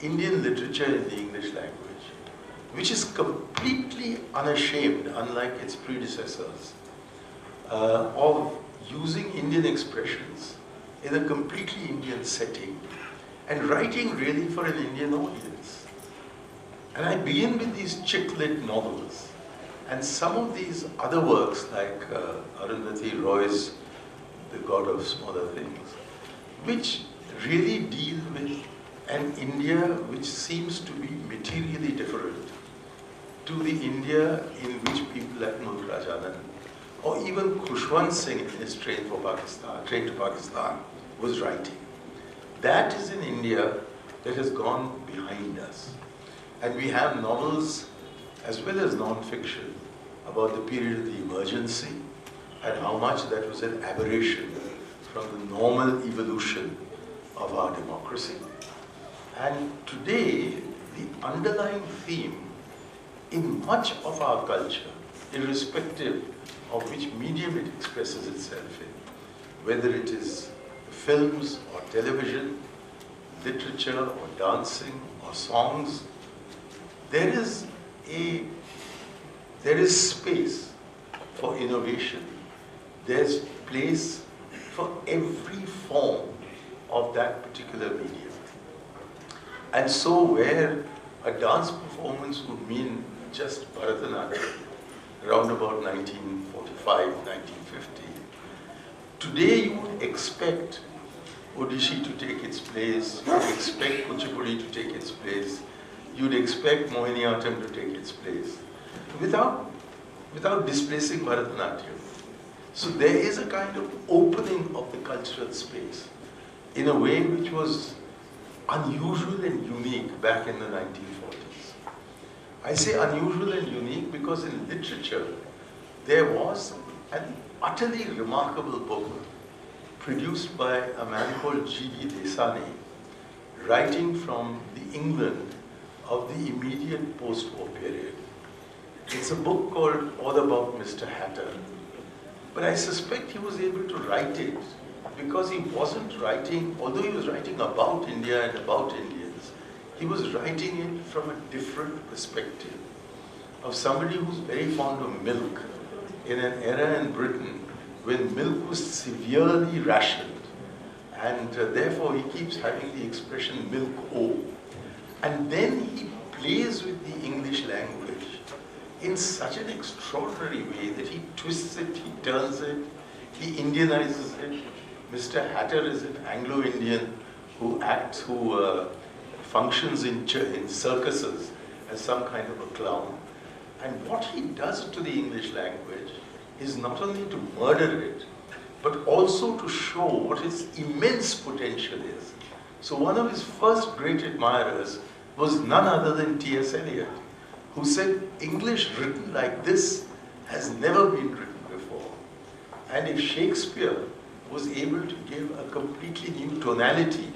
Indian literature in the English language, which is completely unashamed, unlike its predecessors, of using Indian expressions in a completely Indian setting and writing really for an Indian audience. And I begin with these chick-lit novels. And some of these other works, like Arundhati Roy's The God of Smaller Things, which really deal with an India which seems to be materially different to the India in which people like Mulk Raj Anand, or even Khushwant Singh in his Train to Pakistan, was writing. That is an India that has gone behind us. And we have novels as well as non-fiction about the period of the emergency and how much that was an aberration from the normal evolution of our democracy. And today, the underlying theme in much of our culture, irrespective of which medium it expresses itself in, whether it is films or television, literature or dancing or songs, there is space for innovation. There's place for every form of that particular medium. And so where a dance performance would mean just Bharatanatyam around about 1945, 1950, today you would expect Odissi to take its place, you would expect Kuchipudi to take its place, you'd expect Mohiniyattam to take its place, without displacing Bharatanatyam. So there is a kind of opening of the cultural space in a way which was unusual and unique back in the 1940s. I say unusual and unique because in literature there was an utterly remarkable book produced by a man called G.V. Desani, writing from the England of the immediate post-war period. It's a book called All About Mr. Hatter, but I suspect he was able to write it because he wasn't writing, although he was writing about India and about Indians, he was writing it from a different perspective of somebody who's very fond of milk in an era in Britain when milk was severely rationed, and therefore he keeps having the expression milk o. And then he plays with the English language in such an extraordinary way that he twists it, he turns it, he Indianizes it. Mr. Hatter is an Anglo-Indian who functions in circuses as some kind of a clown. And what he does to the English language is not only to murder it, but also to show what its immense potential is. So one of his first great admirers was none other than T.S. Eliot, who said, English written like this has never been written before. And if Shakespeare was able to give a completely new tonality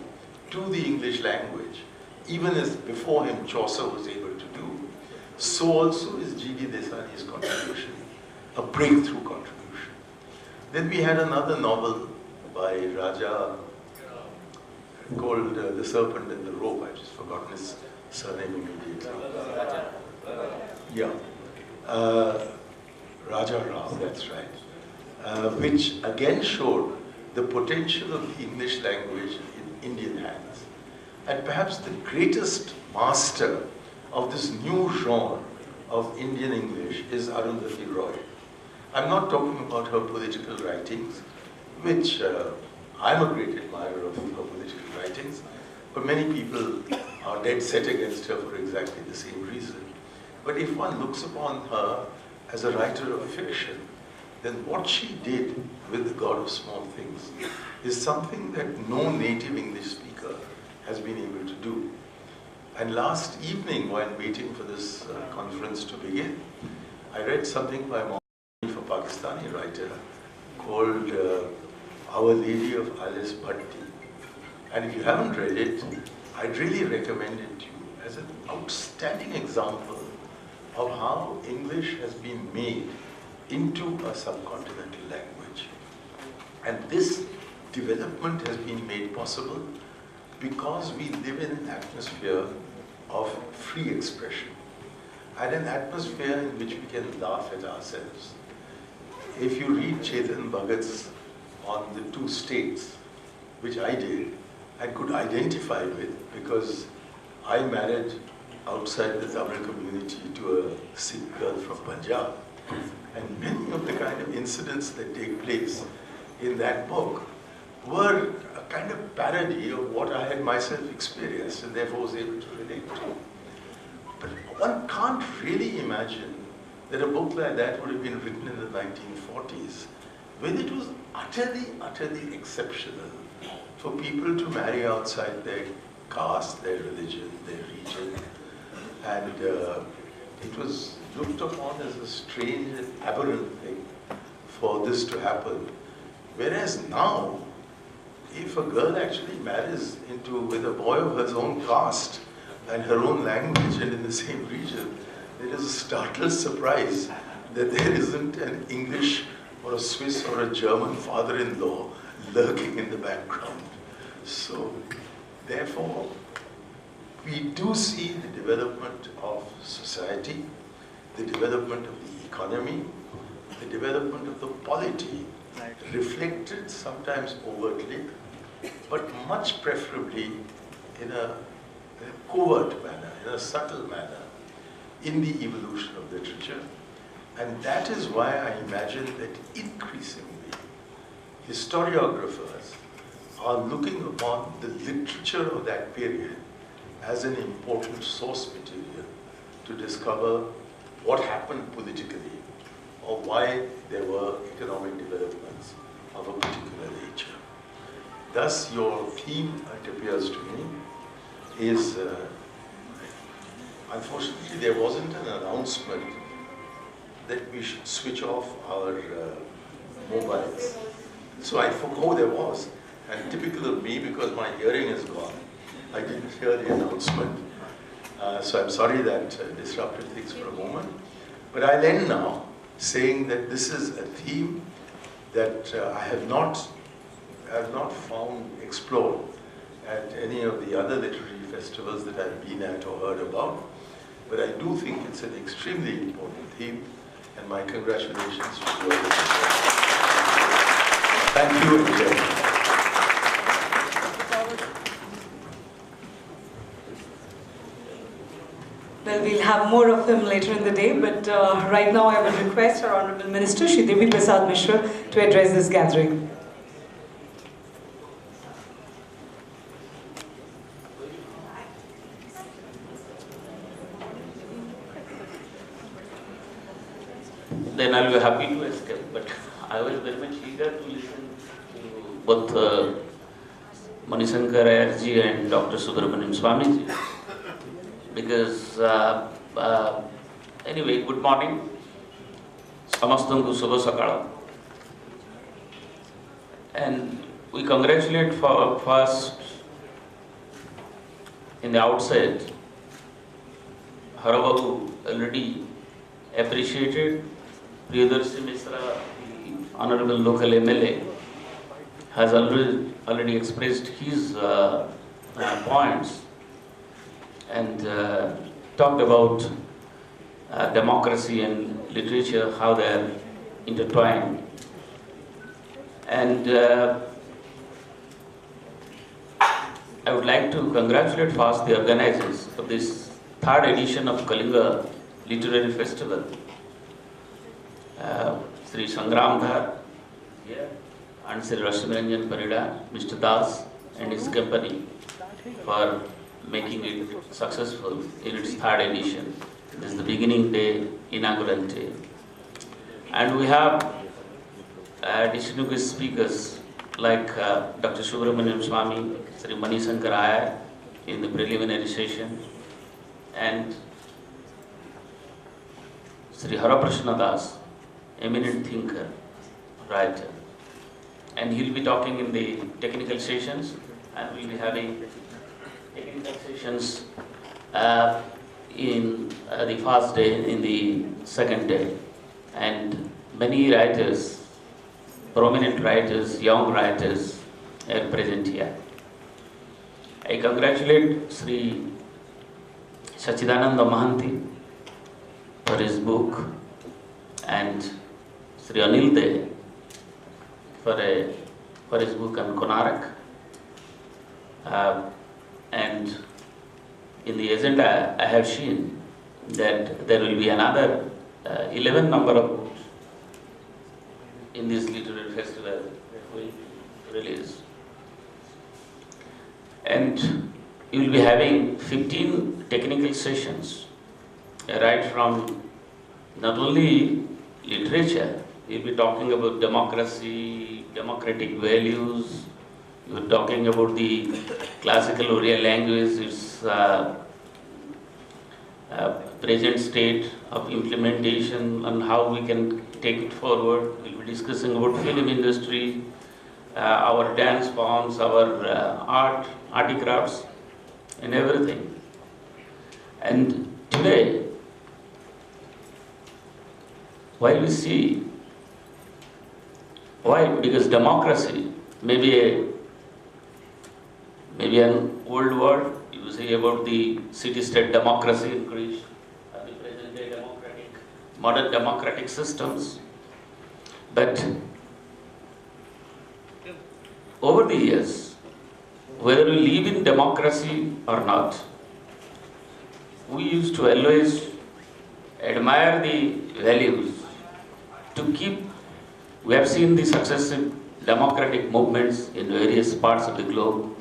to the English language, even as before him Chaucer was able to do, so also is G.D. Desani's contribution, a breakthrough contribution. Then we had another novel by Raja called The Serpent and the Rope. I've just forgotten his surname immediately. Yeah. Raja Rao, that's right. Which again showed the potential of the English language in Indian hands. And perhaps the greatest master of this new genre of Indian English is Arundhati Roy. I'm not talking about her political writings, which I'm a great admirer of her political writings, but many people are dead set against her for exactly the same reason. But if one looks upon her as a writer of fiction, then what she did with The God of Small Things is something that no native English speaker has been able to do. And last evening, while waiting for this conference to begin, I read something by a Pakistani writer called Our Lady of Alice Bhatti. And if you haven't read it, I'd really recommend it to you as an outstanding example of how English has been made into a subcontinental language. And this development has been made possible because we live in an atmosphere of free expression and an atmosphere in which we can laugh at ourselves. If you read Chetan Bhagat's On the Two States, which I did and could identify with because I married outside the Tamil community to a Sikh girl from Punjab. And many of the kind of incidents that take place in that book were a kind of parody of what I had myself experienced and therefore was able to relate to. But one can't really imagine that a book like that would have been written in the 1940s, when it was utterly exceptional for people to marry outside their caste, their religion, their region. And it was looked upon as a strange and aberrant thing for this to happen. Whereas now, if a girl actually marries with a boy of her own caste and her own language and in the same region, it is a startled surprise that there isn't an English or a Swiss or a German father-in-law lurking in the background. So, therefore, we do see the development of society, the development of the economy, the development of the polity, reflected sometimes overtly, but much preferably in a covert manner, in a subtle manner, in the evolution of literature. And that is why I imagine that increasingly historiographers are looking upon the literature of that period as an important source material to discover what happened politically or why there were economic developments of a particular nature. Thus, your theme, it appears to me, is unfortunately there wasn't an announcement that we should switch off our mobiles. So I forgot there was, and typical of me because my hearing is gone, I didn't hear the announcement. So I'm sorry that disrupted things for a moment. But I'll end now saying that this is a theme that I have not found explored at any of the other literary festivals that I've been at or heard about. But I do think it's an extremely important theme, and my congratulations to you all. Thank you again. Well, we'll have more of him later in the day, but right now I will request our Honorable Minister, Shri Devi Prasad Mishra, to address this gathering. Then I'll be happy to escape, but I was very much eager to listen to both Manishankar Ayerji and Dr. Subramanian Swamiji. Because anyway, good morning. Samastanku Subha Sakala. And we congratulate for first in the outset. Harababu already appreciated. Priyadarshi Mishra, the Honorable Local MLA, has already expressed his points and talked about democracy and literature, how they are intertwined. And I would like to congratulate first the organizers of this third edition of Kalinga Literary Festival. Sri Sangram Dhar here and Sri Rashmiranjan Parida, Mr. Das and his company for making it successful in its third edition. This is the beginning day, inaugural day. And we have distinguished speakers like Dr. Subramanian Swami, Sri Manishankar Ayar in the preliminary session, and Sri Haraprashna Das, eminent thinker, writer. And he'll be talking in the technical sessions, and we'll be having technical sessions in the first day, in the second day. And many writers, prominent writers, young writers are present here. I congratulate Sri Sachidananda Mahanti for his book, and Sri Anil De for his book on Konarak. And in the agenda I have seen that there will be another 11 number of books in this literary festival that we release. And you will be having 15 technical sessions, right from not only literature, you'll be talking about democracy, democratic values, you're talking about the classical Oriya language, its present state of implementation and how we can take it forward. We'll be discussing about film industry, our dance forms, our art, articrafts, and everything. And today, while we see, why? Because democracy may be an old word. You say about the city-state democracy in Greece, the present-day modern democratic systems. But over the years, whether we live in democracy or not, we used to always admire the values to keep. We have seen the successive democratic movements in various parts of the globe,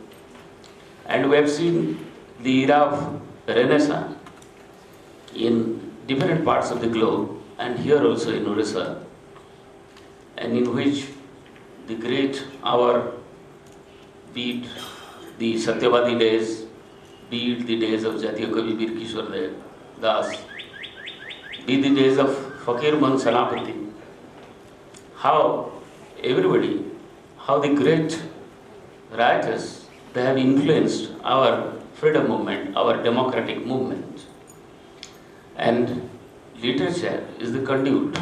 and we have seen the era of Renaissance in different parts of the globe, and here also in Orissa, and in which the great be it the Satyavadi days, be it the days of Jatiya Kavi Bir Kishore Das, be the days of Fakir Mohan Senapati, how the great writers, they have influenced our freedom movement, our democratic movement. And literature is the conduit,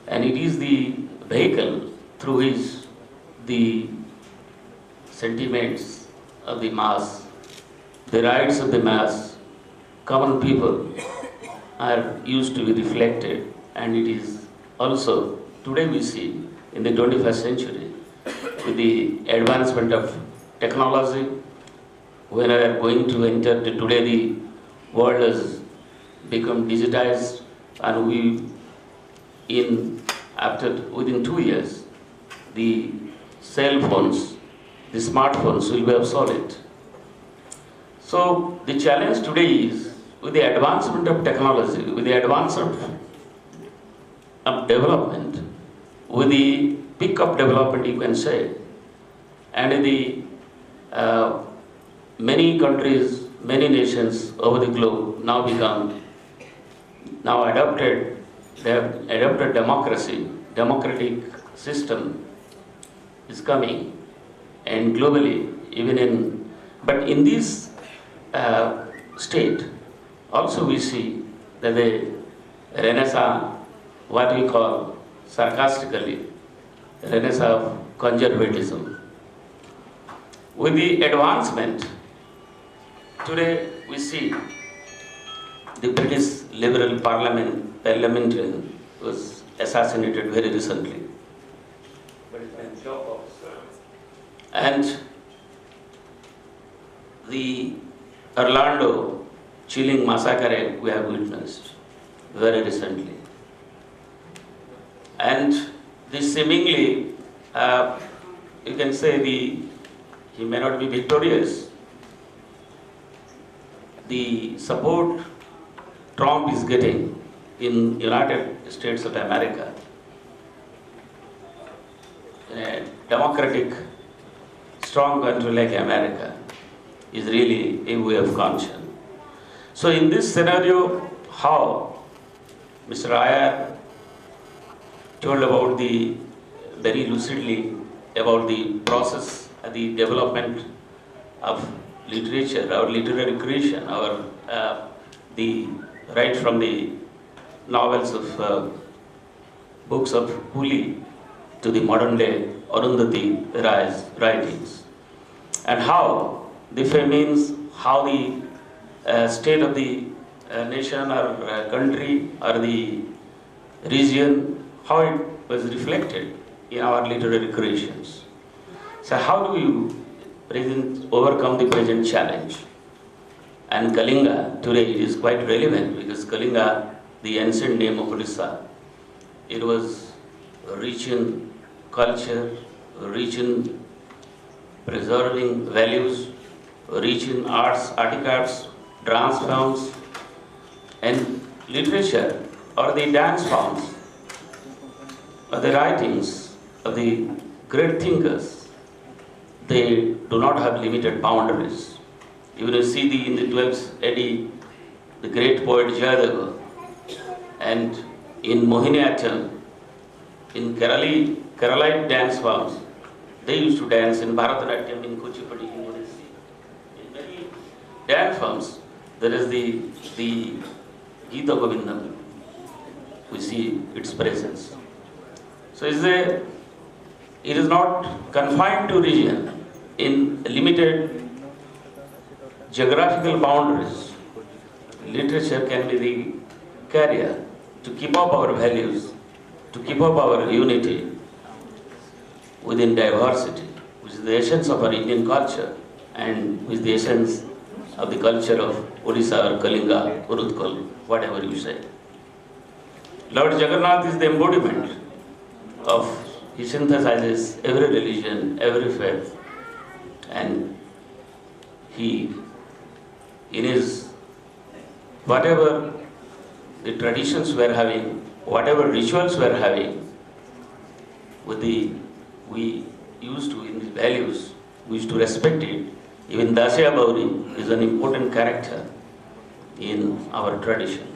and it is the vehicle through which the sentiments of the mass, the rights of the mass, common people are used to be reflected, and it is also, today we see in the 21st century, with the advancement of technology, when we are going to enter today, the world has become digitized, and within 2 years, the cell phones, the smartphones will be obsolete. So the challenge today is, with the advancement of technology, with the advancement of development, with the peak of development, you can say, and the many countries, many nations over the globe now adopted, they have adopted democracy, democratic system is coming, and globally, but in this state, also we see that the renaissance, what we call sarcastically, renaissance of conservatism. With the advancement, today we see the British liberal parliamentarian was assassinated very recently. And the Orlando chilling massacre we have witnessed very recently. And this seemingly, you can say he may not be victorious. The support Trump is getting in United States of America, in a democratic, strong country like America, is really a way of conscience. So in this scenario, how Mr. Iyer told about very lucidly about the process, the development of literature, our literary creation, the right from the novels of books of Puli to the modern day Arundhati Ray's writings, and how the famines, how the state of the nation or country or the region, how it was reflected in our literary creations. So how do you overcome the present challenge? And Kalinga, today it is quite relevant because Kalinga, the ancient name of Orissa, it was rich in culture, rich in preserving values, rich in arts, artifacts, dance forms, and literature, or the dance forms, or the writings of the great thinkers. They do not have limited boundaries. You will see in the 12th AD, the great poet Jayadeva, and in Mohiniyattam, in Keralite dance forms, they used to dance in Bharatanatyam, in Kuchipudi, in Odissi. In many dance forms, there is the Gita Govindam. We see its presence. So it is not confined to region in limited geographical boundaries. Literature can be the carrier to keep up our values, to keep up our unity within diversity, which is the essence of our Indian culture and which is the essence of the culture of Odisha or Kalinga, Urutkal, whatever you say. Lord Jagannath is the embodiment of, he synthesizes every religion, every faith, and he, in his, whatever the traditions we are having, whatever rituals we are having, we used to, in the values, we used to respect it. Even Dasya Bauri is an important character in our tradition.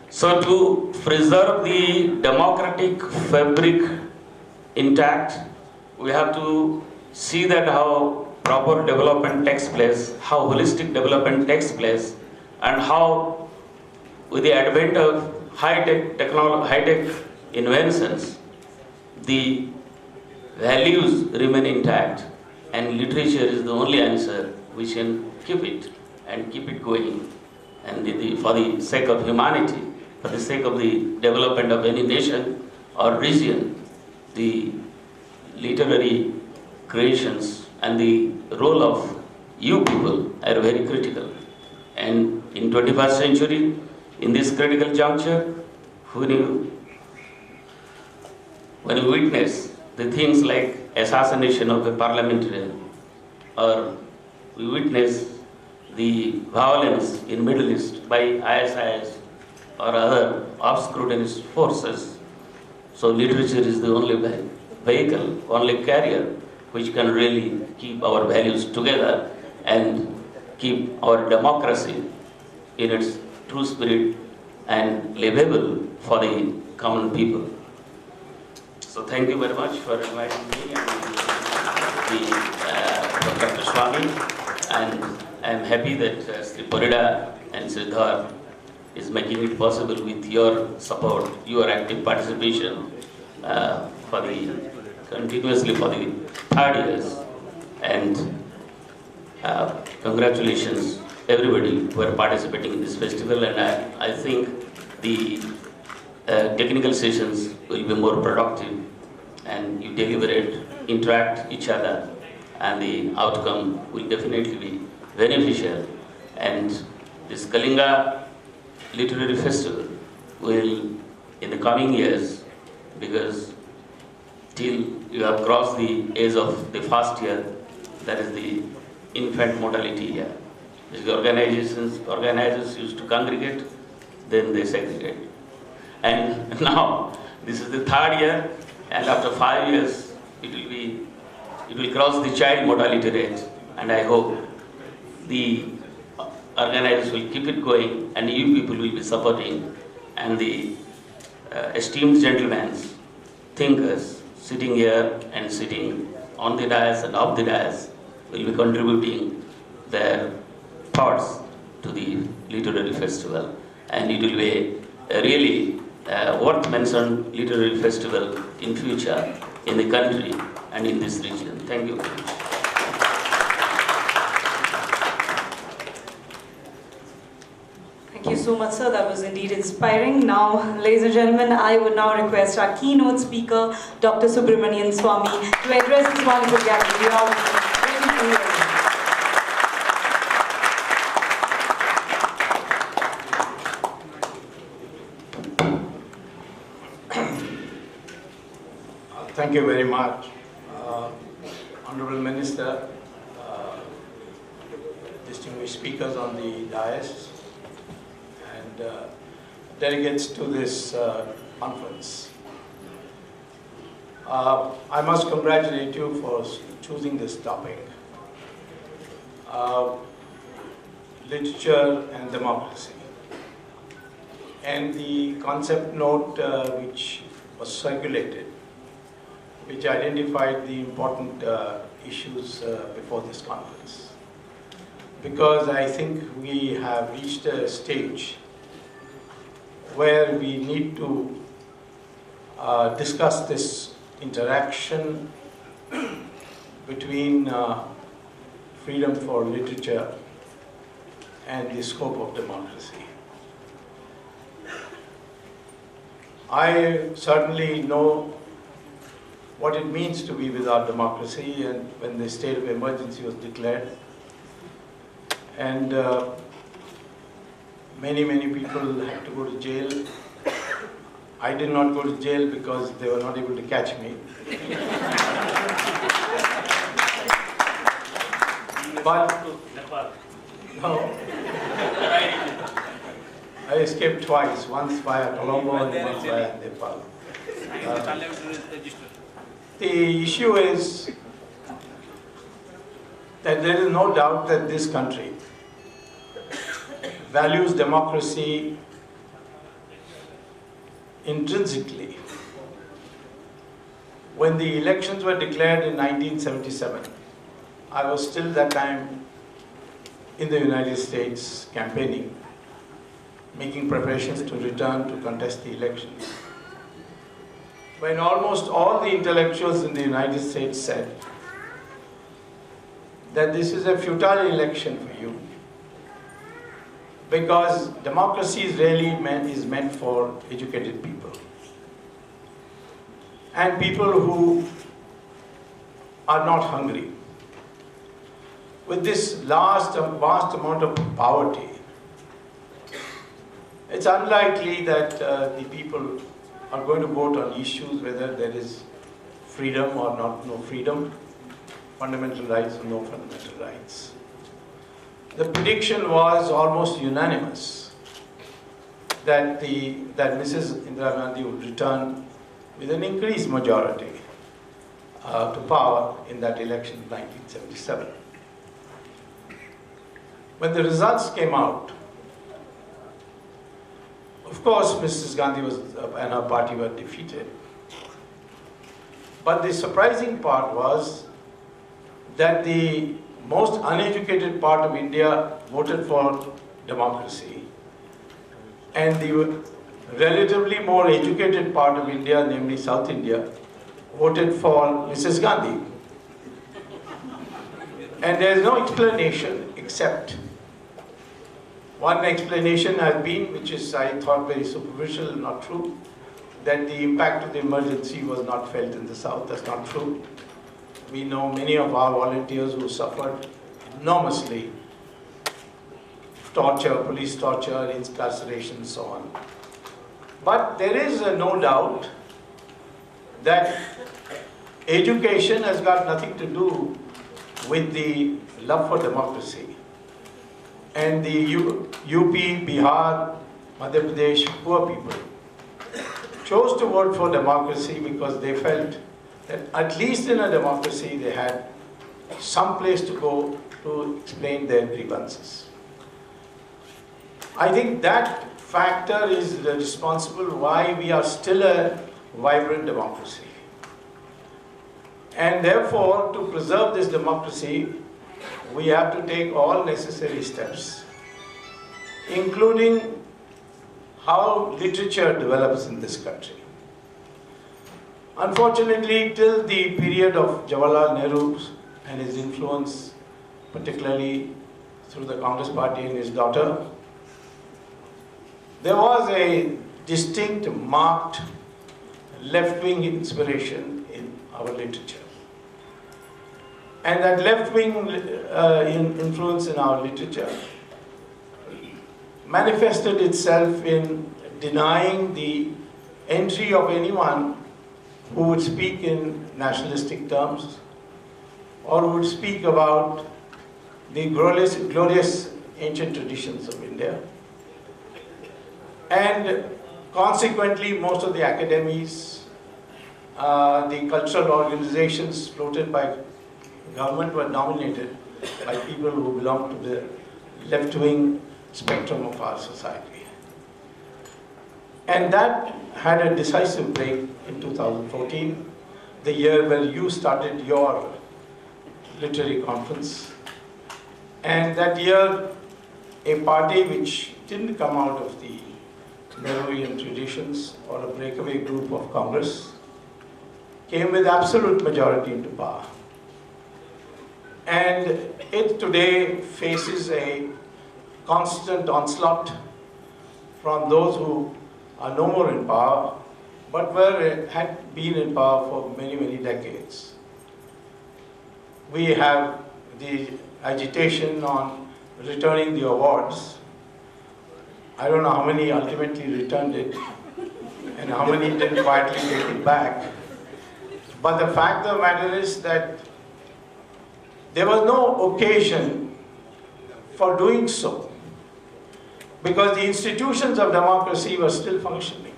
So to preserve the democratic fabric intact, we have to see that how proper development takes place, how holistic development takes place, and how with the advent of high-tech inventions, the values remain intact, and literature is the only answer which can keep it and keep it going. And for the sake of humanity, for the sake of the development of any nation or region, the literary creations and the role of you people are very critical. And in 21st century, in this critical juncture, when you witness the things like assassination of a parliamentarian, or we witness the violence in Middle East by ISIS or other obscurantist forces, so literature is the only vehicle, only carrier which can really keep our values together and keep our democracy in its true spirit and livable for the common people. So thank you very much for inviting me and Dr. Swami, and I am happy that Sri Parida and Sridhar is making it possible with your support, your active participation continuously for the 3rd years. And congratulations everybody who are participating in this festival, and I think the technical sessions will be more productive, and you deliberate, interact each other, and the outcome will definitely be beneficial. And this Kalinga Literary Festival will, in the coming years, because till you have crossed the age of the 1st year, that is the infant mortality year. The organizers used to congregate, then they segregate. And now, this is the 3rd year, and after 5 years, it will cross the child mortality rate. And I hope the organizers will keep it going, and you people will be supporting, and the esteemed gentlemen, thinkers, sitting here and sitting on the dais and off the dais, will be contributing their thoughts to the literary festival. And it will be a really worth mentioned literary festival in future in the country and in this region. Thank you very much. Thank you so much, sir. That was indeed inspiring. Now, ladies and gentlemen, I would now request our keynote speaker, Dr. Subramanian Swami, to address this wonderful gathering. We are ready to hear him. Thank you very much, Honorable Minister, distinguished speakers on the dais, and delegates to this conference. I must congratulate you for choosing this topic, literature and democracy. And the concept note which was circulated, which identified the important issues before this conference. Because I think we have reached a stage where we need to discuss this interaction between freedom for literature and the scope of democracy. I certainly know what it means to be without democracy, and when the state of emergency was declared. And many people had to go to jail. I did not go to jail because they were not able to catch me. But no, I escaped twice, once via Colombo and once via Nepal. The issue is that there is no doubt that this country values democracy intrinsically. When the elections were declared in 1977, I was still that time in the United States campaigning, making preparations to return to contest the election, when almost all the intellectuals in the United States said that this is a futile election for you, because democracy is meant for educated people and people who are not hungry. With this vast amount of poverty, it's unlikely that the people are going to vote on issues whether there is freedom or no freedom, fundamental rights or no fundamental rights. The prediction was almost unanimous that Mrs. Indira Gandhi would return with an increased majority to power in that election in 1977. When the results came out, of course, Mrs. Gandhi and her party were defeated. But the surprising part was that the most uneducated part of India voted for democracy, and the relatively more educated part of India, namely South India, voted for Mrs. Gandhi. And there is no explanation except one explanation has been, which is I thought very superficial, not true, that the impact of the emergency was not felt in the South. That's not true. We know many of our volunteers who suffered enormously torture, police torture, incarceration, and so on. But there is no doubt that education has got nothing to do with the love for democracy. And the UP, Bihar, Madhya Pradesh poor people chose to vote for democracy because they felt that at least in a democracy they had some place to go to explain their grievances. I think that factor is responsible why we are still a vibrant democracy. And therefore, to preserve this democracy, we have to take all necessary steps, including how literature develops in this country. Unfortunately, till the period of Jawaharlal Nehru and his influence, particularly through the Congress Party and his daughter, there was a distinct, marked left-wing inspiration in our literature. And that left-wing influence in our literature manifested itself in denying the entry of anyone who would speak in nationalistic terms or who would speak about the glorious ancient traditions of India. And consequently, most of the academies, the cultural organizations floated by government were dominated by people who belonged to the left-wing spectrum of our society. And that had a decisive break in 2014, the year when you started your literary conference. And that year, a party which didn't come out of the Nehruian traditions or a breakaway group of Congress came with absolute majority into power. And it today faces a constant onslaught from those who are no more in power, but had been in power for many, many decades. We have the agitation on returning the awards. I don't know how many ultimately returned it and how many didn't quietly take it back. But the fact of the matter is that there was no occasion for doing so, because the institutions of democracy were still functioning.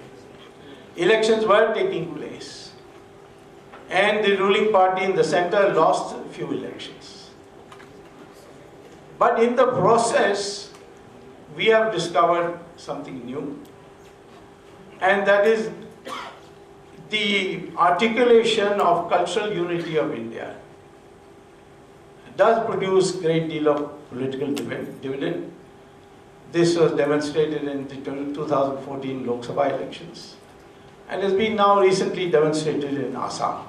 Elections were taking place, and the ruling party in the center lost a few elections. But in the process, we have discovered something new, and that is the articulation of cultural unity of India. does produce great deal of political dividend. This was demonstrated in the 2014 Lok Sabha elections and has been now recently demonstrated in Assam.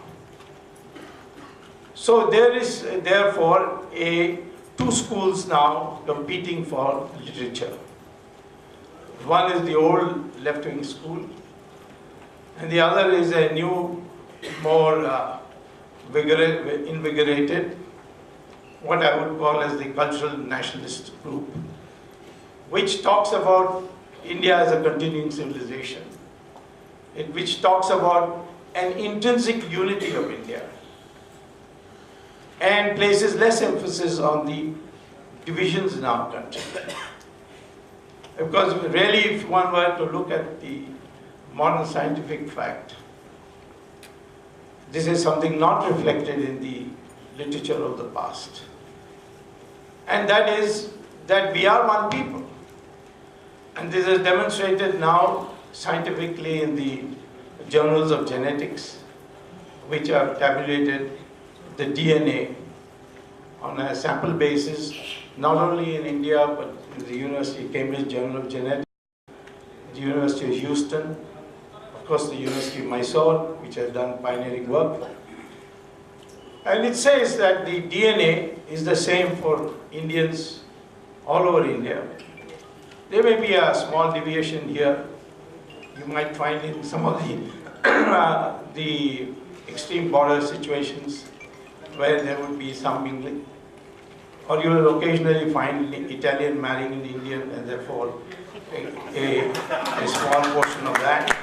So there is therefore two schools now competing for literature. One is the old left-wing school, and the other is a new, more invigorated, what I would call as the cultural nationalist group, which talks about India as a continuing civilization, which talks about an intrinsic unity of India, and places less emphasis on the divisions in our country. Because really, if one were to look at the modern scientific fact, this is something not reflected in the literature of the past. And that is that we are one people. And this is demonstrated now scientifically in the journals of genetics, which have tabulated the DNA on a sample basis, not only in India, but in the University of Cambridge Journal of Genetics, the University of Houston, of course the University of Mysore, which has done pioneering work. And it says that the DNA is the same for Indians all over India. There may be a small deviation here. You might find in some of the extreme border situations where there would be some mingling. Or you will occasionally find an Italian marrying an Indian, and therefore a small portion of that.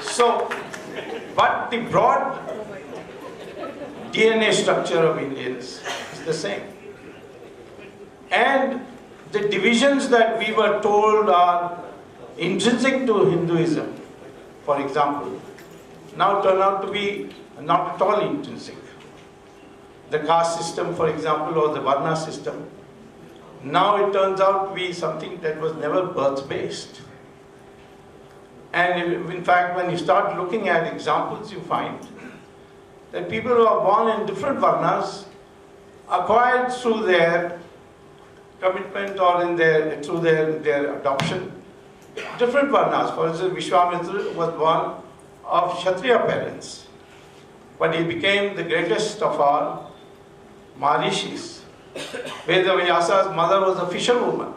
So, but the broad DNA structure of Indians is the same. And the divisions that we were told are intrinsic to Hinduism, for example, now turn out to be not at all intrinsic. The caste system, for example, or the Varna system, now it turns out to be something that was never birth-based. And in fact, when you start looking at examples, you find that people who are born in different Varnas acquired through their commitment or through their adoption different Varnas. For instance, Vishwamitra was born of Kshatriya parents, but he became the greatest of our Maharishis. Vedavyas's mother was a fisherwoman.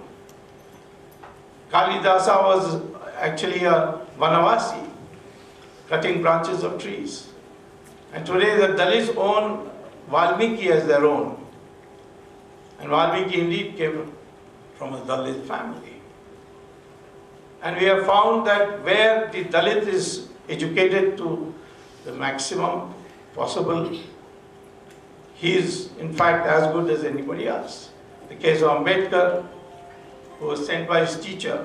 Kalidasa was actually a Vanavasi, cutting branches of trees. And today the Dalits own Valmiki as their own. And Valmiki indeed came from a Dalit family. And we have found that where the Dalit is educated to the maximum possible, he is in fact as good as anybody else. The case of Ambedkar, who was sent by his teacher.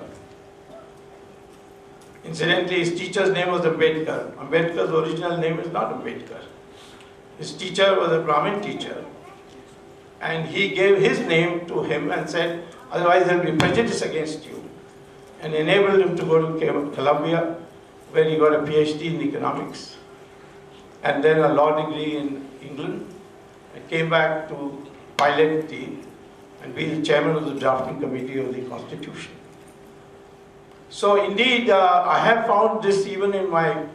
Incidentally, his teacher's name was Ambedkar. Ambedkar's original name is not Ambedkar. His teacher was a Brahmin teacher. And he gave his name to him and said, otherwise there will be prejudice against you. And enabled him to go to Columbia, where he got a PhD in economics. And then a law degree in England. And came back to pilot and be the chairman of the drafting committee of the Constitution. So indeed, I have found this even in my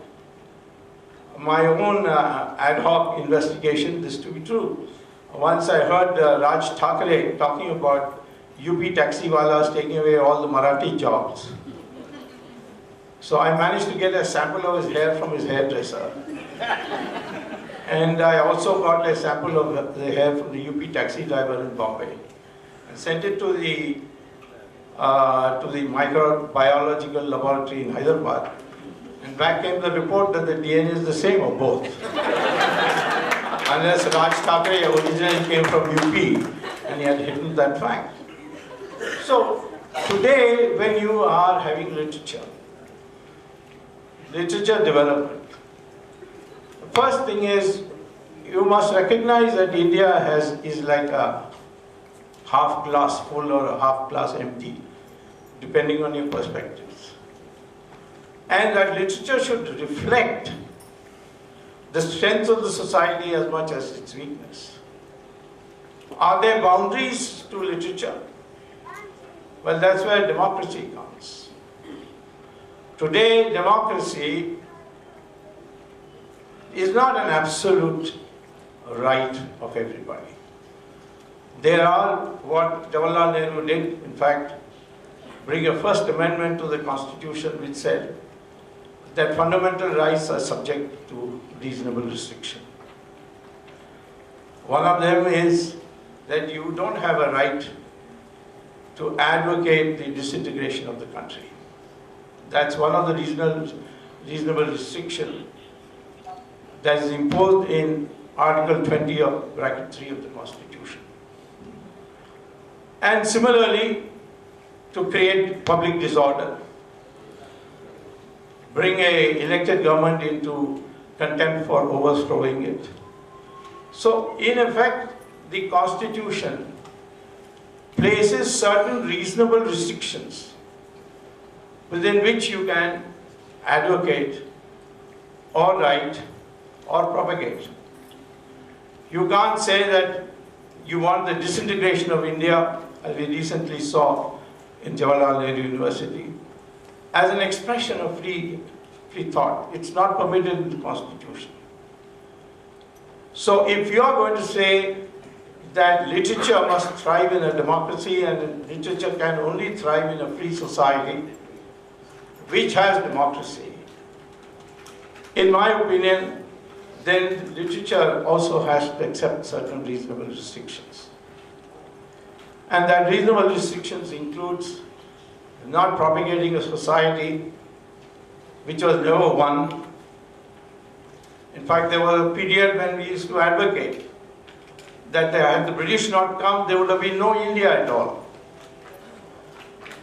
own ad hoc investigation, this to be true. Once I heard Raj Thackeray talking about UP taxiwalas taking away all the Marathi jobs. So I managed to get a sample of his hair from his hairdresser. And I also got a sample of the hair from the UP taxi driver in Bombay and sent it to the microbiological laboratory in Hyderabad. And back came the report that the DNA is the same of both. Unless Raj Thackeray originally came from UP and he had hidden that fact. So today, when you are having literature development, the first thing is you must recognize that India is like a half glass full or a half glass empty, depending on your perspectives. And that literature should reflect the strength of the society as much as its weakness. Are there boundaries to literature? Well, that's where democracy comes. Today, democracy is not an absolute right of everybody. There are what Jawaharlal Nehru did, in fact, bring a first amendment to the Constitution which said that fundamental rights are subject to reasonable restriction. One of them is that you don't have a right to advocate the disintegration of the country. That's one of the reasonable restrictions that is imposed in Article 20 of bracket 3 of the Constitution. And similarly, to create public disorder, bring a elected government into contempt for overthrowing it. So, in effect, the Constitution places certain reasonable restrictions within which you can advocate or write or propagate. You can't say that you want the disintegration of India, as we recently saw in Jawaharlal Nehru University, as an expression of free thought. It's not permitted in the Constitution. So if you are going to say that literature must thrive in a democracy and literature can only thrive in a free society which has democracy, in my opinion, then literature also has to accept certain reasonable restrictions. And that reasonable restrictions includes not propagating a society which was never won. In fact, there was a period when we used to advocate that had the British not come, there would have been no India at all.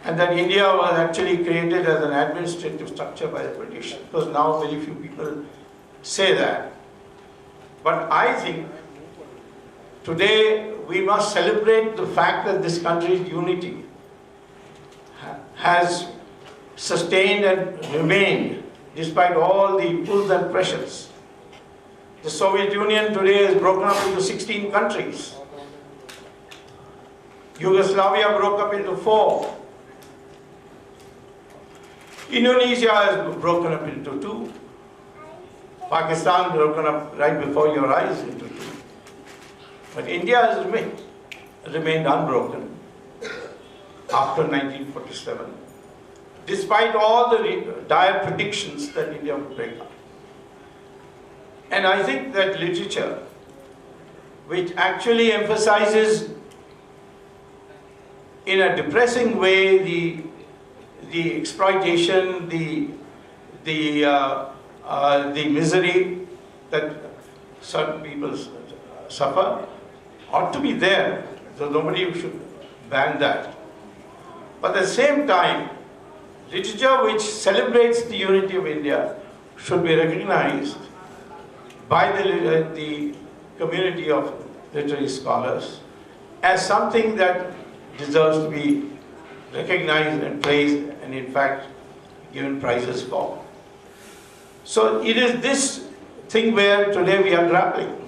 And that India was actually created as an administrative structure by the British, because now very few people say that. But I think today we must celebrate the fact that this country's unity has sustained and remained despite all the pulls and pressures. The Soviet Union today is broken up into 16 countries. Yugoslavia broke up into 4. Indonesia is broken up into 2. Pakistan broken up right before your eyes into 2. But India has remained unbroken after 1947, despite all the dire predictions that India would break up. And I think that literature, which actually emphasizes in a depressing way the exploitation, the misery that certain people suffer, ought to be there. So nobody should ban that. But at the same time, literature which celebrates the unity of India should be recognized by the community of literary scholars as something that deserves to be recognized and praised and in fact given prizes for. So it is this thing where today we are grappling.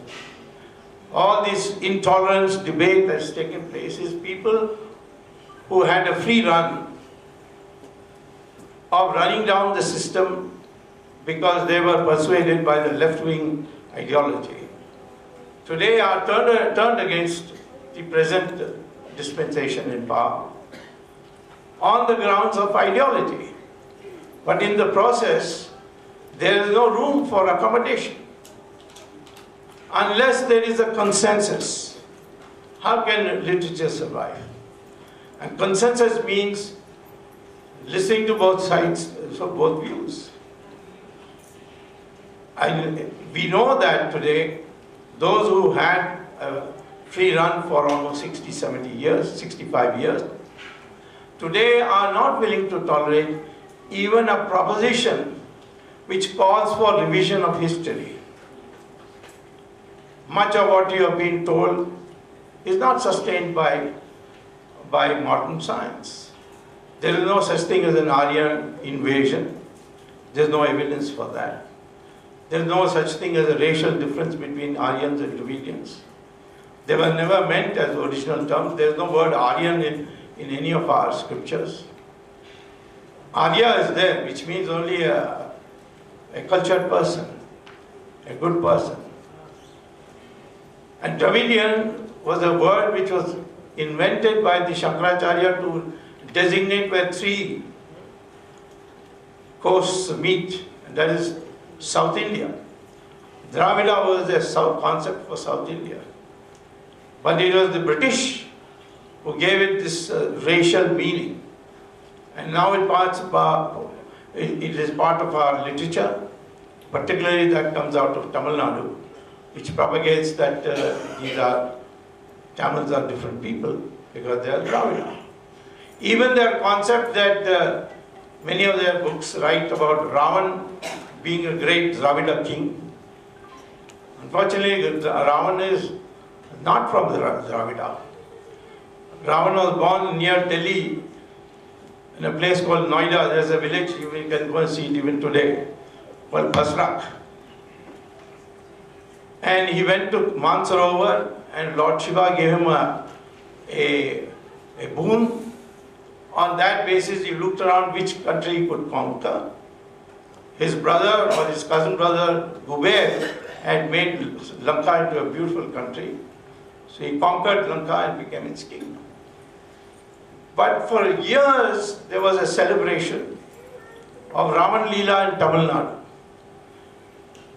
All this intolerance debate that's taken place is people who had a free run of running down the system because they were persuaded by the left-wing ideology. Today are turned against the present dispensation in power on the grounds of ideology. But in the process, there is no room for accommodation. Unless there is a consensus, how can literature survive? And consensus means listening to both sides, so both views. We know that today, those who had a free run for almost 60, 70 years, 65 years, today are not willing to tolerate even a proposition which calls for revision of history. Much of what you have been told is not sustained by modern science. There is no such thing as an Aryan invasion. There is no evidence for that. There is no such thing as a racial difference between Aryans and Dravidians. They were never meant as original terms. There is no word Aryan in any of our scriptures. Arya is there, which means only a cultured person, a good person. And Dravidian was a word which was invented by the Shankaracharya to designate where three coasts meet, and that is South India. Dravida was a concept for South India. But it was the British who gave it this racial meaning. And now it is part of our literature, particularly that comes out of Tamil Nadu, which propagates that Tamils are different people because they are Dravida. Even their concept that many of their books write about Ravan being a great Dravida king. Unfortunately, Ravan is not from the Dravida. Ravan was born near Delhi in a place called Noida. There's a village, you can go and see it even today, called Basrak. And he went to Mansarovar, and Lord Shiva gave him a boon. On that basis, he looked around which country he could conquer. His brother or his cousin brother, Kuber, had made Lanka into a beautiful country. So he conquered Lanka and became its king. But for years, there was a celebration of Raman Leela in Tamil Nadu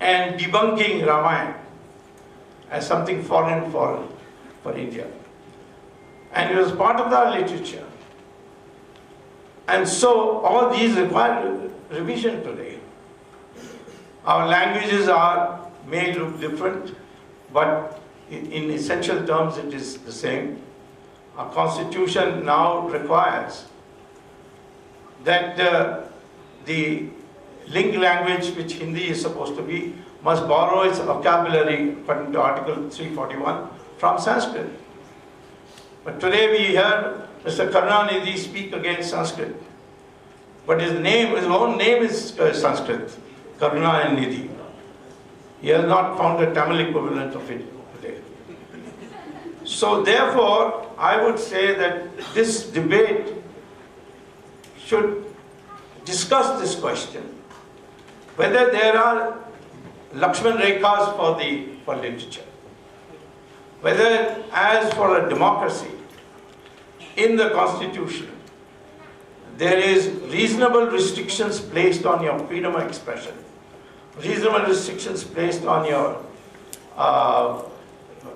and debunking Ramayana as something foreign for India. And it was part of our literature. And so all these require revision today. Our languages may look different, but in essential terms it is the same. Our constitution now requires that the link language, which Hindi is supposed to be, must borrow its vocabulary, according to Article 341, from Sanskrit. But today we hear Mr. Karunanidhi speak against Sanskrit. But his own name is Sanskrit, Karunanidhi. He has not found a Tamil equivalent of it today. So therefore, I would say that this debate should discuss this question, whether there are Lakshman Rekhas for literature, whether as for a democracy in the constitution, there is reasonable restrictions placed on your freedom of expression, reasonable restrictions placed on your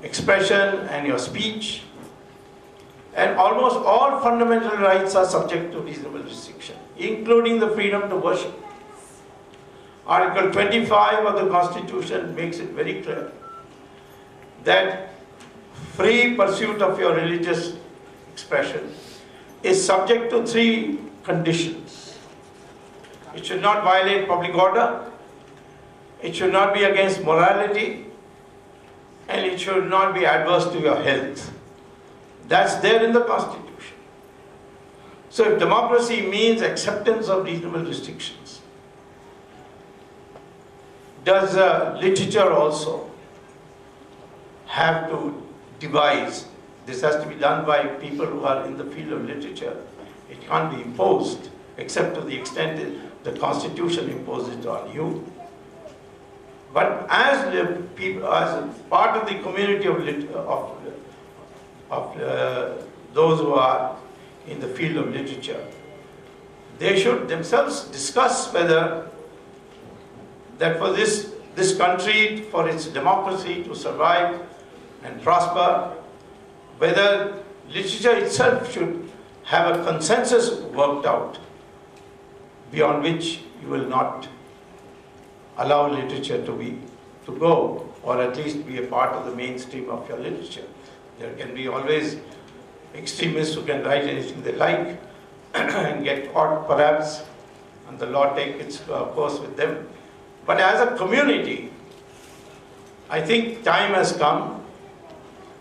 expression and your speech, and almost all fundamental rights are subject to reasonable restriction, including the freedom to worship. Article 25 of the Constitution makes it very clear that free pursuit of your religious expression is subject to 3 conditions. It should not violate public order, it should not be against morality, and it should not be adverse to your health. That's there in the Constitution. So if democracy means acceptance of reasonable restrictions, does literature also have to devise? This has to be done by people who are in the field of literature. It can't be imposed, except to the extent that the Constitution imposes it on you. But as part of the community of those who are in the field of literature, they should themselves discuss whether that for this country, for its democracy to survive and prosper, whether literature itself should have a consensus worked out beyond which you will not allow literature to go, or at least be a part of the mainstream of your literature. There can be always extremists who can write anything they like and get caught perhaps, and the law take its course with them. But as a community, I think time has come,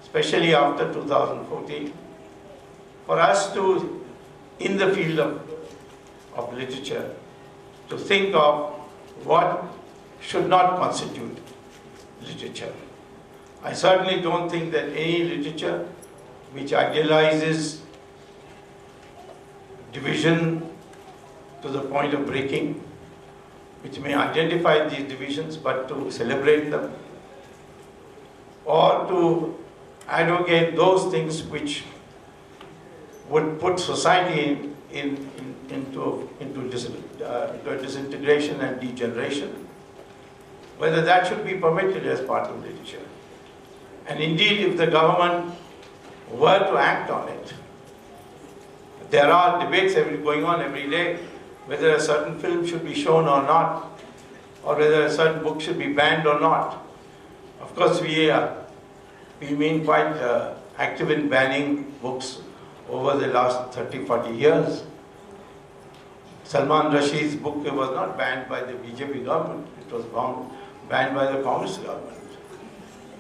especially after 2014, for us to, in the field of literature, to think of what should not constitute literature. I certainly don't think that any literature which idealizes division to the point of breaking, which may identify these divisions but to celebrate them, or to advocate those things which would put society into disintegration and degeneration, whether that should be permitted as part of literature. And indeed, if the government were to act on it, there are debates going on every day whether a certain film should be shown or not, or whether a certain book should be banned or not. Of course, we've been quite active in banning books over the last 30, 40 years. Salman Rushdie's book was not banned by the BJP government, it was banned by the Congress government.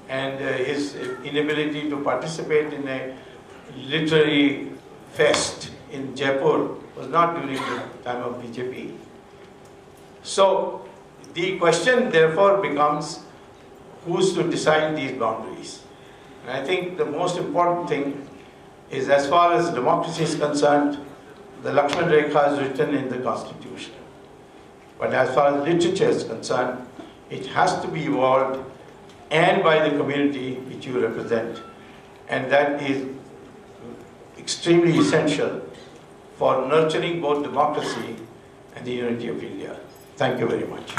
And his inability to participate in a literary fest in Jaipur was not during the time of BJP. So the question therefore becomes, who's to decide these boundaries? And I think the most important thing is, as far as democracy is concerned, the Lakshman Rekha is written in the Constitution. But as far as literature is concerned, it has to be evolved and by the community which you represent. And that is extremely essential for nurturing both democracy and the unity of India. Thank you very much.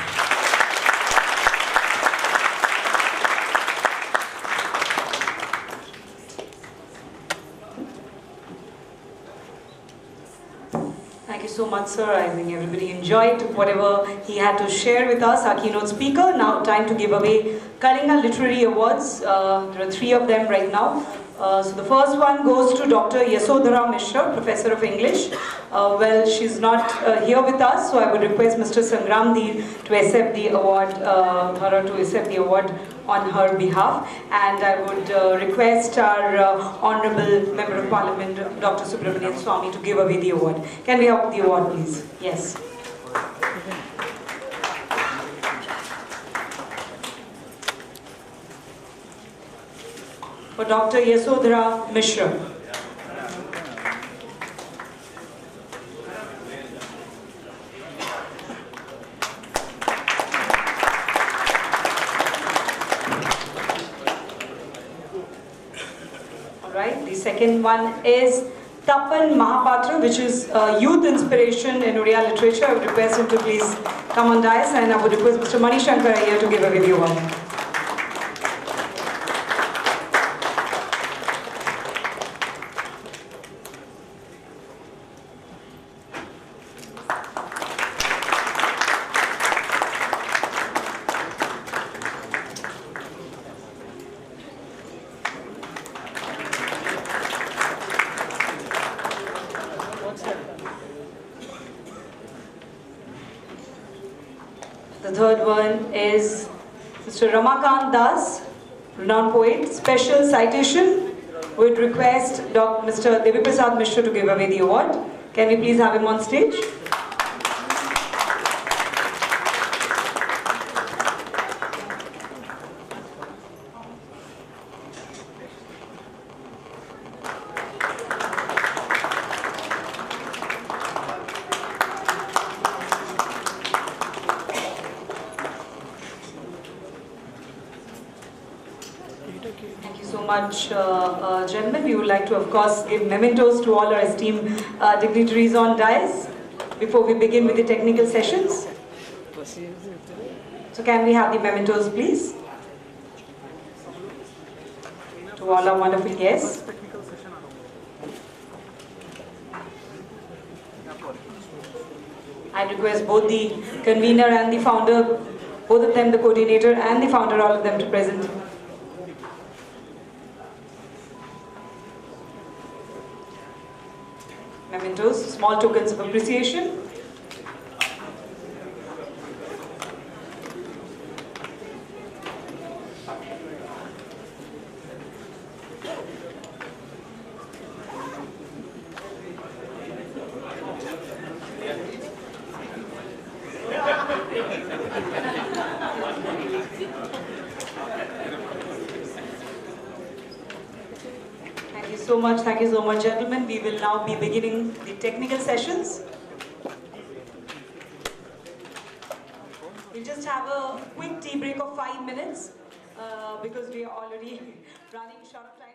Thank you so much, sir. I think everybody enjoyed whatever he had to share with us, our keynote speaker. Now time to give away Kalinga Literary Awards. There are 3 of them right now. So the first one goes to Dr. Yasodhara Mishra, Professor of English. Well, she's not here with us, so I would request Mr. Sangram Dheer to accept the award, on her behalf. And I would request our Honorable Member of Parliament, Dr. Subramanian Swamy, to give away the award. Can we have the award, please? Yes. For Dr. Yasodhara Mishra. Alright, the second one is Tapan Mahapatra, which is youth inspiration in Odia literature. I would request him to please come on dais, and I would request Mr. Mani Shankar here to give away the award. The third one is Mr. Ramakant Das, renowned poet, special citation. Would request Mr. Deviprasad Mishra to give away the award. Can we please have him on stage? Thank you so much, gentlemen. We would like to, of course, give mementos to all our esteemed dignitaries on dais before we begin with the technical sessions. So can we have the mementos, please? To all our wonderful guests. I request both the convener and the founder, both of them, the coordinator and the founder, all of them to present. Mementos, small tokens of appreciation. you so much. Thank you so much, gentlemen. We will now be beginning the technical sessions. We'll just have a quick tea break of 5 minutes because we are already running short of time.